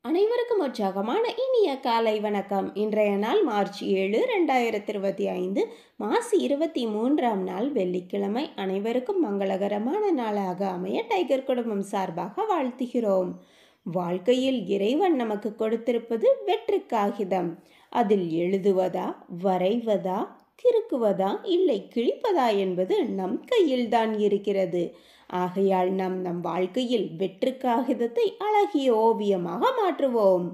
அனைவருக்கும் உற்சாகமான இனிய காலை வணக்கம். இன்றைய நாள் மார்ச் 7, 2025, மாசி 23ஆம் நாள் வெள்ளிக்கிழமை. அனைவருக்கும் மங்களகரமான நாளாக அமைய டைகர் குடும்பம் சார்பாக வாழ்த்துகிறோம். வாழ்க்கையில் இறைவன் நமக்கு கொடுத்திருப்பது வெற்றி காகிதம். அதில் எழுதுவதா, வரைவதா, கிறுக்குவதா, இல்லை கிழிப்பதா என்பது நம் கையில்தான் இருக்கிறது. ஆகையால் நம் வாழ்க்கையில் வெற்றி காகிதத்தை அழகிய ஓவியமாக மாற்றுவோம்.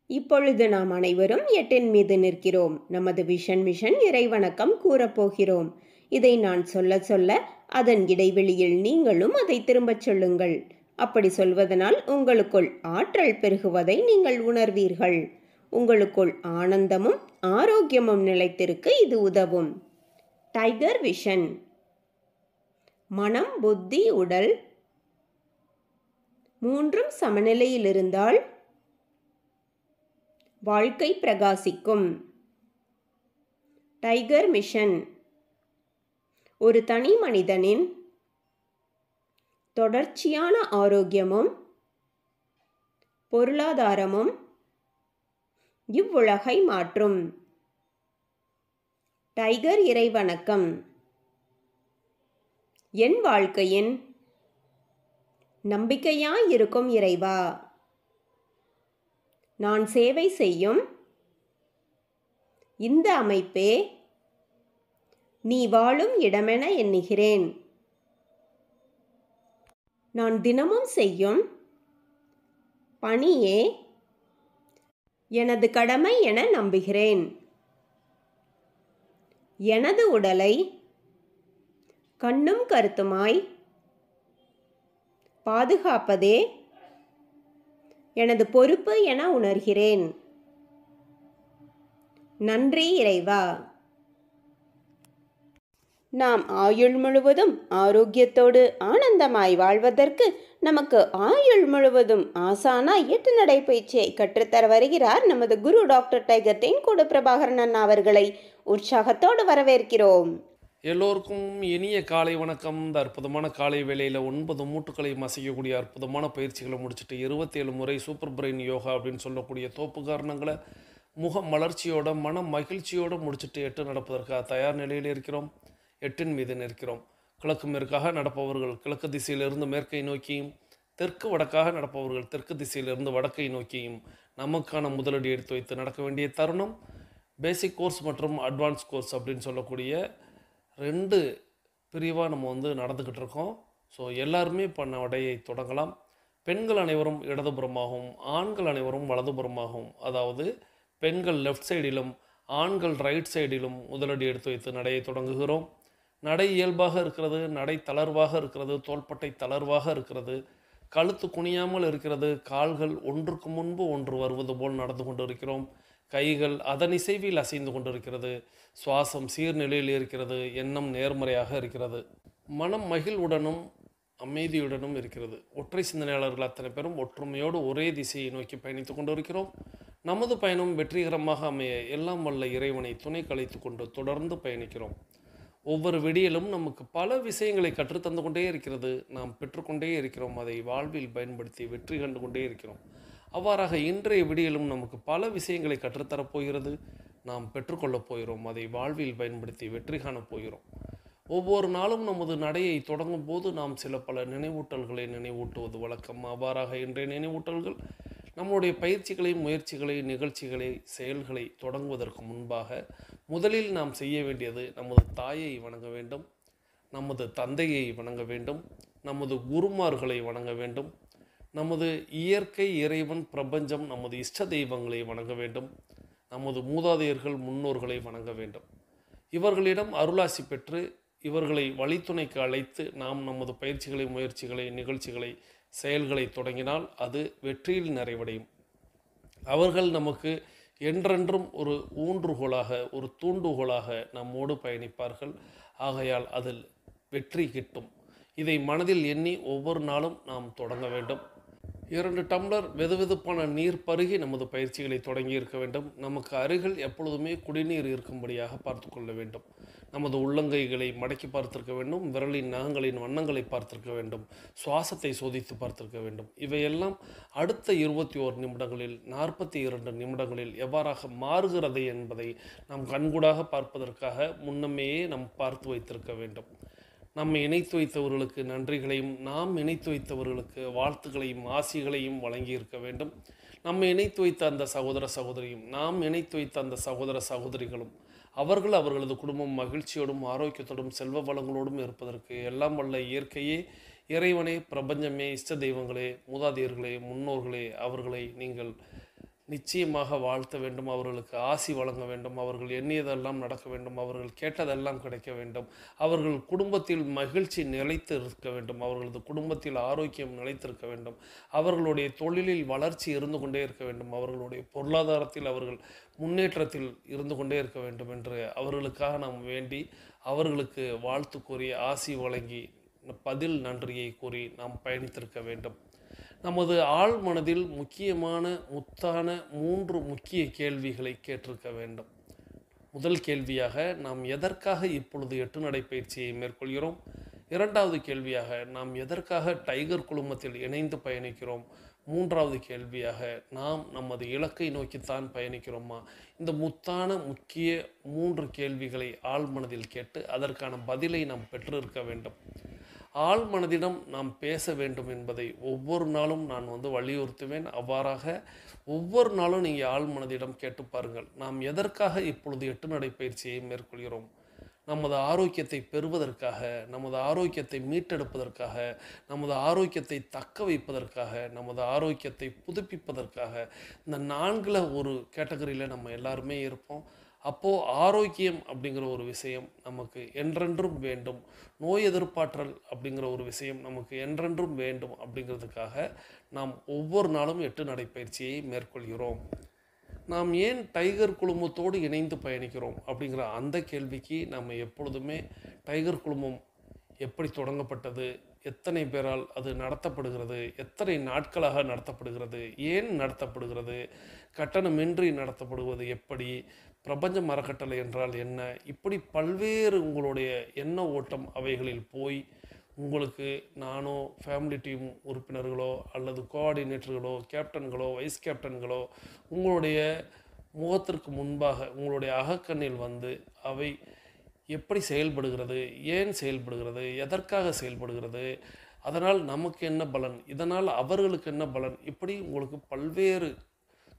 இப்பொழுது நாம் அனைவரும் 8 மீது நிற்கிறோம். நமது விஷன் மிஷன் இறைவணக்கம் கூறப்போகிறோம். இதை நான் சொல்ல சொல்ல அதன் இடைவெளியில் நீங்களும் அதை திரும்பச் சொல்லுங்கள். அப்படி சொல்வதனால் உங்களுக்குள் ஆற்றல் பெருகுவதை நீங்கள் உணர்வீர்கள். உங்களுக்குள் ஆனந்தமும் ஆரோக்கியமும் நிலைத்திருக்க இது உதவும். Tiger vision. மனம், புத்தி, உடல் மூன்றும் சமநிலையில் இருந்தால் வாழ்க்கை பிரகாசிக்கும். டைகர் மிஷன் ஒரு தனி மனிதனின் தொடர்ச்சியான ஆரோக்கியமும் பொருளாதாரமும் இவ்வுலகை மாற்றும். டைகர் இறைவணக்கம். என் வாழ்க்கையின் நம்பிக்கையாயிருக்கும் இறைவா, நான் சேவை செய்யும் இந்த அமைப்பே நீ வாழும் இடமென எண்ணுகிறேன். நான் தினமும் செய்யும் பணியே எனது கடமை என நம்புகிறேன். எனது உடலை கண்ணும் கருத்துமாய் பாதுகாப்பதே எனது பொறுப்பு என உணர்கிறேன். நன்றி இறைவா. நாம் ஆயுள் முழுவதும் ஆரோக்கியத்தோடு ஆனந்தமாய் வாழ்வதற்கு நமக்கு ஆயுள் முழுவதும் ஆசானாய் 8 நடைப்பயிற்சியை கற்றுத்தர வருகிறார் நமது குரு டாக்டர் டைகர் தேன்கூடு பிரபாகரன் அண்ணா அவர்களை உற்சாகத்தோடு வரவேற்கிறோம். எல்லோருக்கும் இனிய காலை வணக்கம். இந்த அற்புதமான காலை வேளையில் 9 மூட்டுக்களை மசிக்கக்கூடிய அற்புதமான பயிற்சிகளை முடிச்சுட்டு 27 முறை சூப்பர் பிரெயின் யோகா அப்படின்னு சொல்லக்கூடிய தோப்பு காரணங்களை முக மலர்ச்சியோட மன மகிழ்ச்சியோடு முடிச்சுட்டு 8 நடப்பதற்காக தயார் நிலையில் இருக்கிறோம். 8 மீது நிற்கிறோம். கிழக்கு மேற்காக நடப்பவர்கள் கிழக்கு திசையிலிருந்து மேற்கை நோக்கியும், தெற்கு வடக்காக நடப்பவர்கள் தெற்கு திசையிலிருந்து வடக்கை நோக்கியும் நமக்கான முதலடி எடுத்து வைத்து நடக்க வேண்டிய தருணம். பேசிக் கோர்ஸ் மற்றும் அட்வான்ஸ் கோர்ஸ் அப்படின்னு சொல்லக்கூடிய 2 பிரிவாக நம்ம நடந்துக்கிட்டு இருக்கோம். ஸோ எல்லாருமே பண்ண நடையை தொடங்கலாம். பெண்கள் அனைவரும் இடதுபுறமாகவும் ஆண்கள் அனைவரும் வலதுபுறமாகவும், அதாவது பெண்கள் லெஃப்ட் சைடிலும் ஆண்கள் ரைட் சைடிலும் முதலடி எடுத்து வைத்து நடையை தொடங்குகிறோம். நடை இயல்பாக இருக்கிறது, நடை தளர்வாக இருக்கிறது, தோள்பட்டை தளர்வாக இருக்கிறது, கழுத்து குனியாமல் இருக்கிறது, கால்கள் ஒன்றுக்கு முன்பு ஒன்று வருவது போல் நடந்து கொண்டு இருக்கிறோம். கைகள் அதன் இசைவில் அசைந்து கொண்டிருக்கிறது. சுவாசம் சீர்நிலையில் இருக்கிறது. எண்ணம் நேர்மறையாக இருக்கிறது. மனம் மகிழ்வுடனும் அமைதியுடனும் இருக்கிறது. ஒற்றை சிந்தனையாளர்கள் அத்தனை பேரும் ஒற்றுமையோடு ஒரே திசையை நோக்கி பயணித்து கொண்டு இருக்கிறோம். நமது பயணம் வெற்றிகரமாக அமைய எல்லாம் வல்ல இறைவனை துணை கலைத்து கொண்டு தொடர்ந்து பயணிக்கிறோம். ஒவ்வொரு விடியலும் நமக்கு பல விஷயங்களை கற்றுத்தந்து கொண்டே இருக்கிறது. நாம் பெற்றுக்கொண்டே இருக்கிறோம். அதை வாழ்வில் பயன்படுத்தி வெற்றி கண்டு கொண்டே இருக்கிறோம். அவ்வாறாக இன்றைய விடியலும் நமக்கு பல விஷயங்களை கற்றுத்தரப்போகிறது. நாம் பெற்றுக்கொள்ளப் போகிறோம். அதை வாழ்வில் பயன்படுத்தி வெற்றி காணப் போகிறோம். ஒவ்வொரு நாளும் நமது நடையை தொடங்கும் போது நாம் சில பல நினைவூட்டல்களை நினைவூட்டுவது வழக்கம். அவ்வாறாக இன்றைய நினைவூட்டல்கள் நம்முடைய பயிற்சிகளை, முயற்சிகளை, நிகழ்ச்சிகளை, செயல்களை தொடங்குவதற்கு முன்பாக முதலில் நாம் செய்ய வேண்டியது நமது தாயை வணங்க வேண்டும், நமது தந்தையை வணங்க வேண்டும், நமது குருமார்களை வணங்க வேண்டும், நமது இயற்கை, இறைவன், பிரபஞ்சம், நமது இஷ்ட தெய்வங்களை வணங்க வேண்டும், நமது மூதாதையர்கள், முன்னோர்களை வணங்க வேண்டும். இவர்களிடம் அருளாசி பெற்று இவர்களை வழித்துணைக்கு அழைத்து நாம் நமது பயிற்சிகளை, முயற்சிகளை, நிகழ்ச்சிகளை, செயல்களை தொடங்கினால் அது வெற்றியில் நிறைவடையும். அவர்கள் நமக்கு என்றென்றும் ஒரு ஊன்றுகோலாக, ஒரு தூண்டுகோலாக நம்மோடு பயணிப்பார்கள். ஆகையால் அதில் வெற்றி கிட்டும். இதை மனதில் எண்ணி ஒவ்வொரு நாளும் நாம் தொடங்க வேண்டும். 2 டம்ளர் வெதுவெதுப்பான நீர் பருகி நமது பயிற்சிகளை தொடங்கி இருக்க வேண்டும். நமக்கு அருகில் எப்பொழுதுமே குடிநீர் இருக்கும்படியாக பார்த்து கொள்ள வேண்டும். நமது உள்ளங்கைகளை மடக்கி பார்த்திருக்க வேண்டும். விரலின் நகங்களின் வண்ணங்களை பார்த்திருக்க வேண்டும். சுவாசத்தை சோதித்து பார்த்திருக்க வேண்டும். இவையெல்லாம் அடுத்த 21 நிமிடங்களில் 42 நிமிடங்களில் எவ்வாறாக மாறுகிறது என்பதை நாம் கண்கூடாக பார்ப்பதற்காக முன்னமேயே நாம் பார்த்து வைத்திருக்க வேண்டும். நம்மை இணைத்து வைத்தவர்களுக்கு நன்றிகளையும் நாம் இணைத்து வைத்தவர்களுக்கு வாழ்த்துக்களையும் ஆசிகளையும் வழங்கியிருக்க வேண்டும். நம்மை இணைத்து வைத்த அந்த சகோதர சகோதரியும் நாம் இணைத்து வைத்த அந்த சகோதர சகோதரிகளும் அவர்களது குடும்பம் மகிழ்ச்சியோடும் ஆரோக்கியத்தோடும் செல்வ வளங்களோடும் இருப்பதற்கு எல்லாம் வல்ல இயற்கையே, இறைவனே, பிரபஞ்சமே, இஷ்ட தெய்வங்களே, மூதாதையர்களே, முன்னோர்களே, அவர்களை நீங்கள் நிச்சயமாக வாழ்த்த வேண்டும். அவர்களுக்கு ஆசி வழங்க வேண்டும். அவர்கள் எண்ணியதெல்லாம் நடக்க வேண்டும். அவர்கள் கேட்டதெல்லாம் கிடைக்க வேண்டும். அவர்கள் குடும்பத்தில் மகிழ்ச்சி நிலைத்து இருக்க வேண்டும். அவர்களது குடும்பத்தில் ஆரோக்கியம் நிலைத்திருக்க வேண்டும். அவர்களுடைய தொழிலில் வளர்ச்சி இருந்து கொண்டே இருக்க வேண்டும். அவர்களுடைய பொருளாதாரத்தில் அவர்கள் முன்னேற்றத்தில் இருந்து கொண்டே இருக்க வேண்டும் என்று அவர்களுக்காக நாம் வேண்டி அவர்களுக்கு வாழ்த்து கூறி ஆசி வழங்கி பதில் நன்றியை கூறி நாம் பயணித்திருக்க வேண்டும். நமது ஆழ் மனதில் முத்தான 3 முக்கிய கேள்விகளை கேட்டிருக்க வேண்டும். முதல் கேள்வியாக, நாம் எதற்காக இப்பொழுது 8 நடைப்பயிற்சியை மேற்கொள்கிறோம்? 2வது கேள்வியாக, நாம் எதற்காக டைகர் குழுமத்தில் இணைந்து பயணிக்கிறோம்? 3வது கேள்வியாக, நாம் நமது இலக்கை நோக்கித்தான் பயணிக்கிறோமா? இந்த முக்கிய 3 கேள்விகளை ஆழ்மனதில் கேட்டு அதற்கான பதிலை நாம் பெற்றிருக்க வேண்டும். ஆழ் மனதிடம் நாம் பேச வேண்டும் என்பதை ஒவ்வொரு நாளும் நான் வலியுறுத்துவேன். அவ்வாறாக ஒவ்வொரு நாளும் நீங்கள் ஆழ் மனதிடம் கேட்டு பாருங்கள். நாம் எதற்காக இப்பொழுது 8 நடைப்பயிற்சியை மேற்கொள்கிறோம்? நமது ஆரோக்கியத்தை பெறுவதற்காக, நமது ஆரோக்கியத்தை மீட்டெடுப்பதற்காக, நமது ஆரோக்கியத்தை தக்க வைப்பதற்காக, நமது ஆரோக்கியத்தை புதுப்பிப்பதற்காக. இந்த 4ல் ஒரு கேட்டகரியில் நம்ம எல்லாருமே இருப்போம். அப்போது ஆரோக்கியம் அப்படிங்கிற ஒரு விஷயம் நமக்கு என்றென்றும் வேண்டும். நோய் எதிர்ப்பாற்றல் அப்படிங்கிற ஒரு விஷயம் நமக்கு என்றென்றும் வேண்டும். அப்படிங்கிறதுக்காக நாம் ஒவ்வொரு நாளும் 8 நடைப்பயிற்சியை மேற்கொள்கிறோம். நாம் ஏன் டைகர் குழுமத்தோடு இணைந்து பயணிக்கிறோம் அப்படிங்கிற அந்த கேள்விக்கு நம்ம எப்பொழுதுமே டைகர் குழுமம் எப்படி தொடங்கப்பட்டது, எத்தனை பேரால் அது நடத்தப்படுகிறது, எத்தனை நாட்களாக நடத்தப்படுகிறது, ஏன் நடத்தப்படுகிறது, கட்டணமின்றி நடத்தப்படுவது எப்படி, பிரபஞ்ச மரக்கட்டளை என்றால் என்ன, இப்படி பல்வேறு உங்களுடைய எண்ண ஓட்டம் அவைகளில் போய் உங்களுக்கு நானோ, ஃபேமிலி டீம் உறுப்பினர்களோ அல்லது கோஆர்டினேட்டர்களோ, கேப்டன்களோ, வைஸ் கேப்டன்களோ உங்களுடைய முகத்திற்கு முன்பாக உங்களுடைய அகக்கண்ணில் அவை எப்படி செயல்படுகிறது, ஏன் செயல்படுகிறது, எதற்காக செயல்படுகிறது, அதனால் நமக்கு என்ன பலன், இதனால் அவர்களுக்கு என்ன பலன், இப்படி உங்களுக்கு பல்வேறு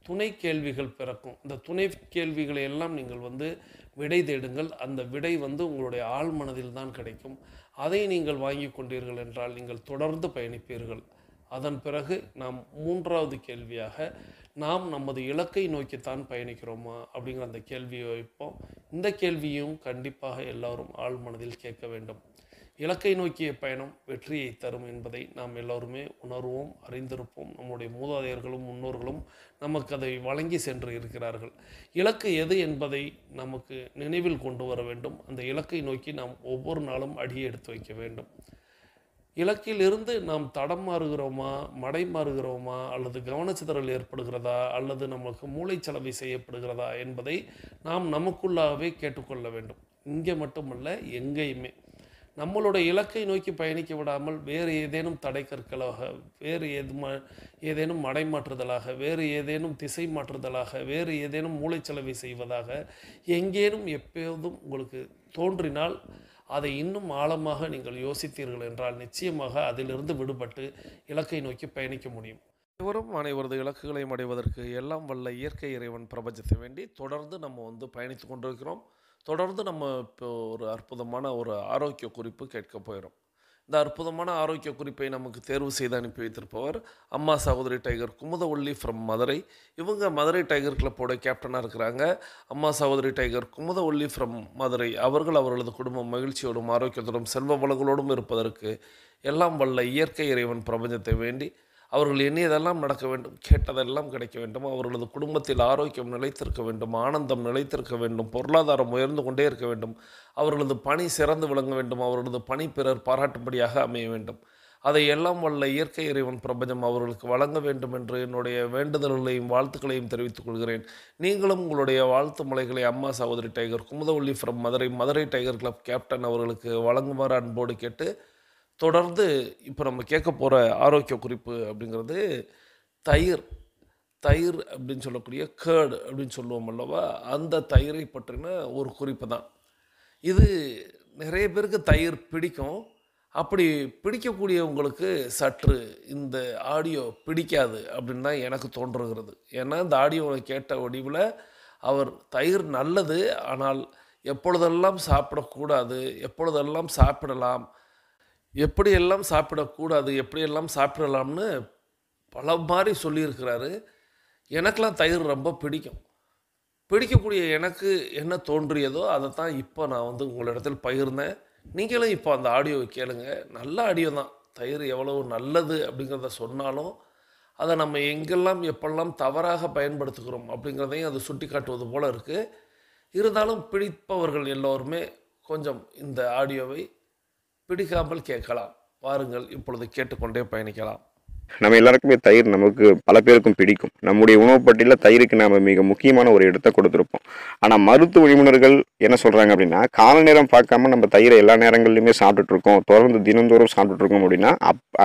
துணை கேள்விகள் பிறக்கும். இந்த துணை கேள்விகளை எல்லாம் நீங்கள் விடை தேடுங்கள். அந்த விடை உங்களுடைய ஆழ் மனதில் தான் கிடைக்கும். அதை நீங்கள் வாங்கி கொண்டீர்கள் என்றால் நீங்கள் தொடர்ந்து பயணிப்பீர்கள். அதன் பிறகு நாம் 3வது கேள்வியாக, நாம் நமது இலக்கை நோக்கித்தான் பயணிக்கிறோமா அப்படிங்கிற அந்த கேள்வியை வைப்போம். இந்த கேள்வியும் கண்டிப்பாக எல்லோரும் ஆழ் மனதில் கேட்க வேண்டும். இலக்கை நோக்கிய பயணம் வெற்றியை தரும் என்பதை நாம் எல்லோருமே உணர்வோம், அறிந்திருப்போம். நம்முடைய மூதாதையர்களும் முன்னோர்களும் நமக்கு அதை வழங்கி சென்று இருக்கிறார்கள். இலக்கு எது என்பதை நமக்கு நினைவில் கொண்டு வர வேண்டும். அந்த இலக்கை நோக்கி நாம் ஒவ்வொரு நாளும் அடியை எடுத்து வைக்க வேண்டும். இலக்கிலிருந்து நாம் தடம் மாறுகிறோமா, மடை மாறுகிறோமா, அல்லது கவனச்சிதறல் ஏற்படுகிறதா, அல்லது நமக்கு மூளைச்சலவை செய்யப்படுகிறதா என்பதை நாம் நமக்குள்ளாகவே கேட்டுக்கொள்ள வேண்டும். இங்கே மட்டுமல்ல, எங்கேயுமே நம்மளுடைய இலக்கை நோக்கி பயணிக்க விடாமல் வேறு ஏதேனும் தடை கற்களாக, வேறு ஏதேனும் மடைமாற்றுதலாக, வேறு ஏதேனும் திசை மாற்றுதலாக, வேறு ஏதேனும் மூளைச்சலவை செய்வதாக எங்கேனும் எப்போதும் உங்களுக்கு தோன்றினால் அதை இன்னும் ஆழமாக நீங்கள் யோசித்தீர்கள் என்றால் நிச்சயமாக அதிலிருந்து விடுபட்டு இலக்கை நோக்கி பயணிக்க முடியும். அனைவரது இலக்குகளையும் அடைவதற்கு எல்லாம் வல்ல இயற்கை இறைவன் பிரபஞ்சத்தை வேண்டி தொடர்ந்து நம்ம பயணித்து கொண்டிருக்கிறோம். தொடர்ந்து நம்ம இப்போ ஒரு அற்புதமான ஒரு ஆரோக்கிய குறிப்பு கேட்க போயிடும். இந்த அற்புதமான ஆரோக்கிய குறிப்பை நமக்கு தேர்வு செய்து அனுப்பி வைத்திருப்பவர் அம்மா சகோதரி டைகர் குமுதவள்ளி ஃப்ரம் மதுரை. இவங்க மதுரை டைகர் கிளப்போட கேப்டனாக இருக்கிறாங்க. அம்மா சகோதரி டைகர் குமுதவள்ளி ஃப்ரம் மதுரை அவர்களது குடும்பம் மகிழ்ச்சியோடும் ஆரோக்கியத்தோடும் செல்வ வளங்களோடும் இருப்பதற்கு எல்லாம் வல்ல இயற்கை இறைவன் பிரபஞ்சத்தை வேண்டி அவர்கள் எண்ணியதெல்லாம் நடக்க வேண்டும், கேட்டதெல்லாம் கிடைக்க வேண்டும், அவர்களது குடும்பத்தில் ஆரோக்கியம் நிலைத்திருக்க வேண்டும், ஆனந்தம் நிலைத்திருக்க வேண்டும், பொருளாதாரம் உயர்ந்து கொண்டே இருக்க வேண்டும், அவர்களது பணி சிறந்து விளங்க வேண்டும், அவர்களது பணி பிறர் பாராட்டும்படியாக அமைய வேண்டும். அதை எல்லாம் வல்ல இயற்கை இறைவன் பிரபஞ்சம் அவர்களுக்கு வழங்க வேண்டும் என்று என்னுடைய வேண்டுதல்களையும் வாழ்த்துக்களையும் தெரிவித்துக் கொள்கிறேன். நீங்களும் உங்களுடைய வாழ்த்து மலைகளை அம்மா சகோதரி tiger Kumudavalli from Madurai, Madurai tiger club captain அவர்களுக்கு வழங்குமாறு அன்போடு கேட்டு, தொடர்ந்து இப்போ நம்ம கேட்க போகிற ஆரோக்கிய குறிப்பு அப்படிங்கிறது தயிர். தயிர் அப்படின்னு சொல்லக்கூடிய கேர்டு அப்படின்னு சொல்லுவோம் அல்லவா, அந்த தயிரை பற்றின ஒரு குறிப்பு தான் இது. நிறைய பேருக்கு தயிர் பிடிக்கும். அப்படி பிடிக்கக்கூடியவங்களுக்கு சற்று இந்த ஆடியோ பிடிக்காது அப்படின்னு தான் எனக்கு தோன்றுகிறது. ஏன்னா இந்த ஆடியோவை கேட்ட வடிவில் அவர் தயிர் நல்லது, ஆனால் எப்பொழுதெல்லாம் சாப்பிடக்கூடாது, எப்பொழுதெல்லாம் சாப்பிடலாம், எப்படியெல்லாம் சாப்பிடக்கூடாது, எப்படியெல்லாம் சாப்பிடலாம்னு பல மாதிரி சொல்லியிருக்கிறாரு. எனக்கெலாம் தயிர் ரொம்ப பிடிக்கும். பிடிக்கக்கூடிய எனக்கு என்ன தோன்றியதோ அதை தான் இப்போ நான் உங்களிடத்தில் பகிர்ந்தேன். நீங்களும் இப்போ அந்த ஆடியோவை கேளுங்க. நல்ல ஆடியோ தான். தயிர் எவ்வளவு நல்லது அப்படிங்கிறத சொன்னாலும் அதை நம்ம எங்கெல்லாம் எப்பெல்லாம் தவறாக பயன்படுத்துகிறோம் அப்படிங்கிறதையும் அது சுட்டி காட்டுவது போல் இருக்குது. இருந்தாலும் பிடிப்பவர்கள் எல்லோருமே கொஞ்சம் இந்த ஆடியோவை பிடிக்காமல் கேட்கலாம். வாருங்கள், இப்பொழுது கேட்டுக்கொண்டே பயணிக்கலாம். நம்ம எல்லாருக்குமே தயிர் நமக்கு பல பேருக்கும் பிடிக்கும். நம்முடைய உணவு பட்டியலில் தயிருக்கு நாம் மிக முக்கியமான ஒரு இடத்தை கொடுத்துருப்போம். ஆனால் மருத்துவ நிபுணர்கள் என்ன சொல்கிறாங்க அப்படின்னா, கால நேரம் பார்க்காம நம்ம தயிரை எல்லா நேரங்கள்லையுமே சாப்பிட்டுட்டு இருக்கோம், தொடர்ந்து தினந்தோறும் சாப்பிட்டுட்டு இருக்கோம் அப்படின்னா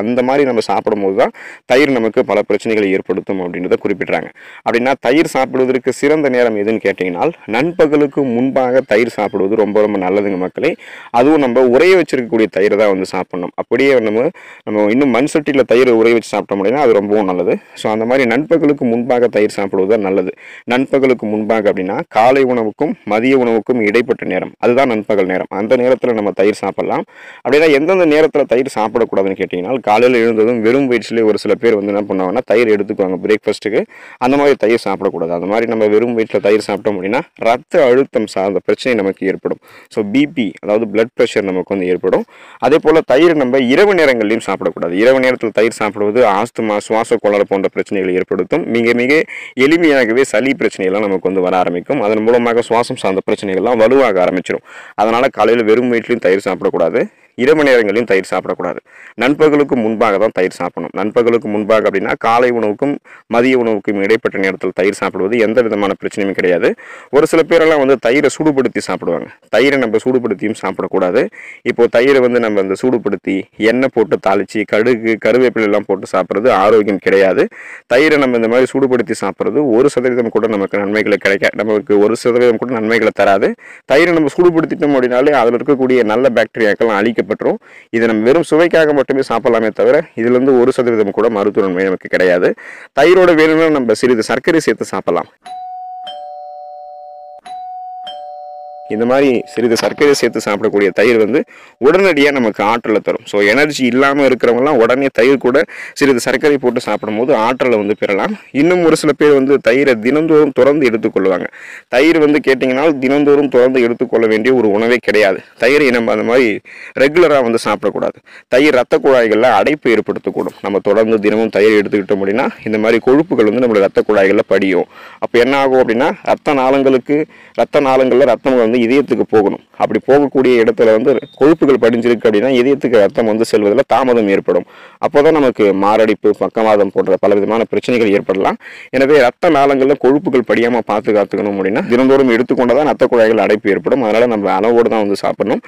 அந்த மாதிரி நம்ம சாப்பிடும் போது தான் தயிர் நமக்கு பல பிரச்சனைகளை ஏற்படுத்தும் அப்படின்றத குறிப்பிட்றாங்க. அப்படின்னா தயிர் சாப்பிடுவதற்கு சிறந்த நேரம் எதுன்னு கேட்டிங்கன்னா, நண்பகலுக்கு முன்பாக தயிர் சாப்பிடுவது ரொம்ப ரொம்ப நல்லதுங்க மக்களே. அதுவும் நம்ம உரைய வச்சிருக்கக்கூடிய தயிரை தான் சாப்பிடணும். அப்படியே நம்ம இன்னும் மண் சட்டியில் தயிர் உரைய வச்சு சாப்பிட்டோம் அப்படின்னா அது ரொம்பவும் நல்லது. ஸோ அந்த மாதிரி நண்பகலுக்கு முன்பாக தயிர் சாப்பிடுவது தான் நல்லது. நண்பகலுக்கு முன்பாக அப்படின்னா காலை உணவுக்கும் மதிய உணவுக்கும் இடைப்பட்ட நேரம், அதுதான் நண்பகல் நேரம். அந்த நேரத்தில் நம்ம தயிர் சாப்பிடலாம். அப்படின்னா எந்தெந்த நேரத்தில் தயிர் சாப்பிடக்கூடாதுன்னு கேட்டிங்கன்னா, காலையில் எழுந்ததும் வெறும் வயிற்றிலே ஒரு சில பேர் என்ன பண்ணுவாங்கன்னா தயிர் எடுத்துக்குவாங்க பிரேக்ஃபாஸ்ட்டுக்கு. அந்த மாதிரி தயிர் சாப்பிடக்கூடாது. அந்த மாதிரி நம்ம வெறும் வயிற்றில் தயிர் சாப்பிட்டோம் அப்படின்னா ரத்த அழுத்தம் சார்ந்த பிரச்சனை நமக்கு ஏற்படும். ஸோ பிபி, அதாவது பிளட் ப்ரெஷர் நமக்கு ஏற்படும். அதே போல் தயிர் நம்ம இரவு நேரங்கள்லையும் சாப்பிடக்கூடாது. இரவு நேரத்தில் தயிர் சாப்பிடுவது ஆஸ்துமா, சுவாச கோளாறு போன்ற பிரச்சனைகளை ஏற்படுத்தும். மிக மிக எளிமையாகவே சளி பிரச்சனைகள்லாம் நமக்கு வர ஆரம்பிக்கும். அதன் மூலமாக சுவாசம் சார்ந்த பிரச்சனைகள்லாம் வலுவாக ஆரம்பிச்சிடும். அதனால் காலையில் வெறும் வயிற்றிலையும் தயிர் சாப்பிடக்கூடாது, இரவு நேரங்களையும் தயிர் சாப்பிடக்கூடாது. நண்பகலுக்கு முன்பாக தான் தயிர் சாப்பிடணும். நண்பகலுக்கு முன்பாக அப்படின்னா காலை உணவுக்கும் மதிய உணவுக்கும் இடைப்பட்ட நேரத்தில் தயிர் சாப்பிடுவது எந்த விதமான பிரச்சனையும் கிடையாது. ஒரு சில பேரெல்லாம் தயிரை சூடுபடுத்தி சாப்பிடுவாங்க. தயிரை நம்ம சூடுபடுத்தியும் சாப்பிடக்கூடாது. இப்போது தயிரை நம்ம அந்த சூடுபடுத்தி எண்ணெய் போட்டு தாளித்து கடுகு கருவேப்பிலை எல்லாம் போட்டு சாப்பிட்றது ஆரோக்கியம் கிடையாது. தயிரை நம்ம இந்த மாதிரி சூடுபடுத்தி சாப்பிட்றது 1% கூட நமக்கு நன்மைகளை நமக்கு 1% கூட நன்மைகளை தராது. தயிரை நம்ம சூடுபடுத்திட்டோம் அப்படின்னாலே அதில் இருக்கக்கூடிய நல்ல பாக்டீரியாக்கள் அழிக்க பெற்றோம். இதை நம்ம வெறும் சுவைக்காக மட்டுமே சாப்பிடலாமே தவிர இதிலிருந்து 1% கூட மருத்துவ நன்மை நமக்கு கிடையாது. தயிரோட வேணும்னா நம்ம சிறிது சர்க்கரை சேர்த்து சாப்பிடலாம். இந்த மாதிரி சிறிது சர்க்கரை சேர்த்து சாப்பிடக்கூடிய தயிர் உடனடியாக நமக்கு ஆற்றலை தரும். ஸோ எனர்ஜி இல்லாமல் இருக்கிறவங்கலாம் உடனே தயிர் கூட சிறிது சர்க்கரை போட்டு சாப்பிடும்போது ஆற்றலை பெறலாம். இன்னும் ஒரு சில பேர் தயிரை தினந்தோறும் தொடர்ந்து எடுத்துக்கொள்வாங்க. தயிர் கேட்டிங்கன்னா தினந்தோறும் தொடர்ந்து எடுத்துக்கொள்ள வேண்டிய ஒரு உணவே கிடையாது. தயிரை நம்ம அந்த மாதிரி ரெகுலராக சாப்பிடக்கூடாது. தயிர் ரத்த குழாய்களில் அடைப்பு ஏற்படுத்தக்கூடும். நம்ம தொடர்ந்து தினமும் தயிர் எடுத்துக்கிட்டோம் அப்படின்னா இந்த மாதிரி கொழுப்புகள் நம்மளோட ரத்த குழாய்களில் படியும். அப்போ என்ன ஆகும் அப்படின்னா ரத்த நாளங்களில் ரத்தம் இதயத்துக்கு போகணும். அப்படி போகக்கூடிய இடத்துல கொழுப்புகள் படிஞ்சிருக்கு அப்படின்னா இதயத்துக்கு ரத்தம் செல்வதில் தாமதம் ஏற்படும். அப்போதான் நமக்கு மாரடைப்பு, பக்கவாதம் போன்ற பல விதமான பிரச்சனைகள் ஏற்படலாம். எனவே ரத்த நாளங்களில் கொழுப்புகள் படியாம பாதுகாத்துக்கணும் அப்படின்னா தினந்தோறும் எடுத்துக்கொண்டதான் ரத்த குழாய்கள் அடைப்பு ஏற்படும். அதனால நம்ம அளவோடு தான் சாப்பிடணும்.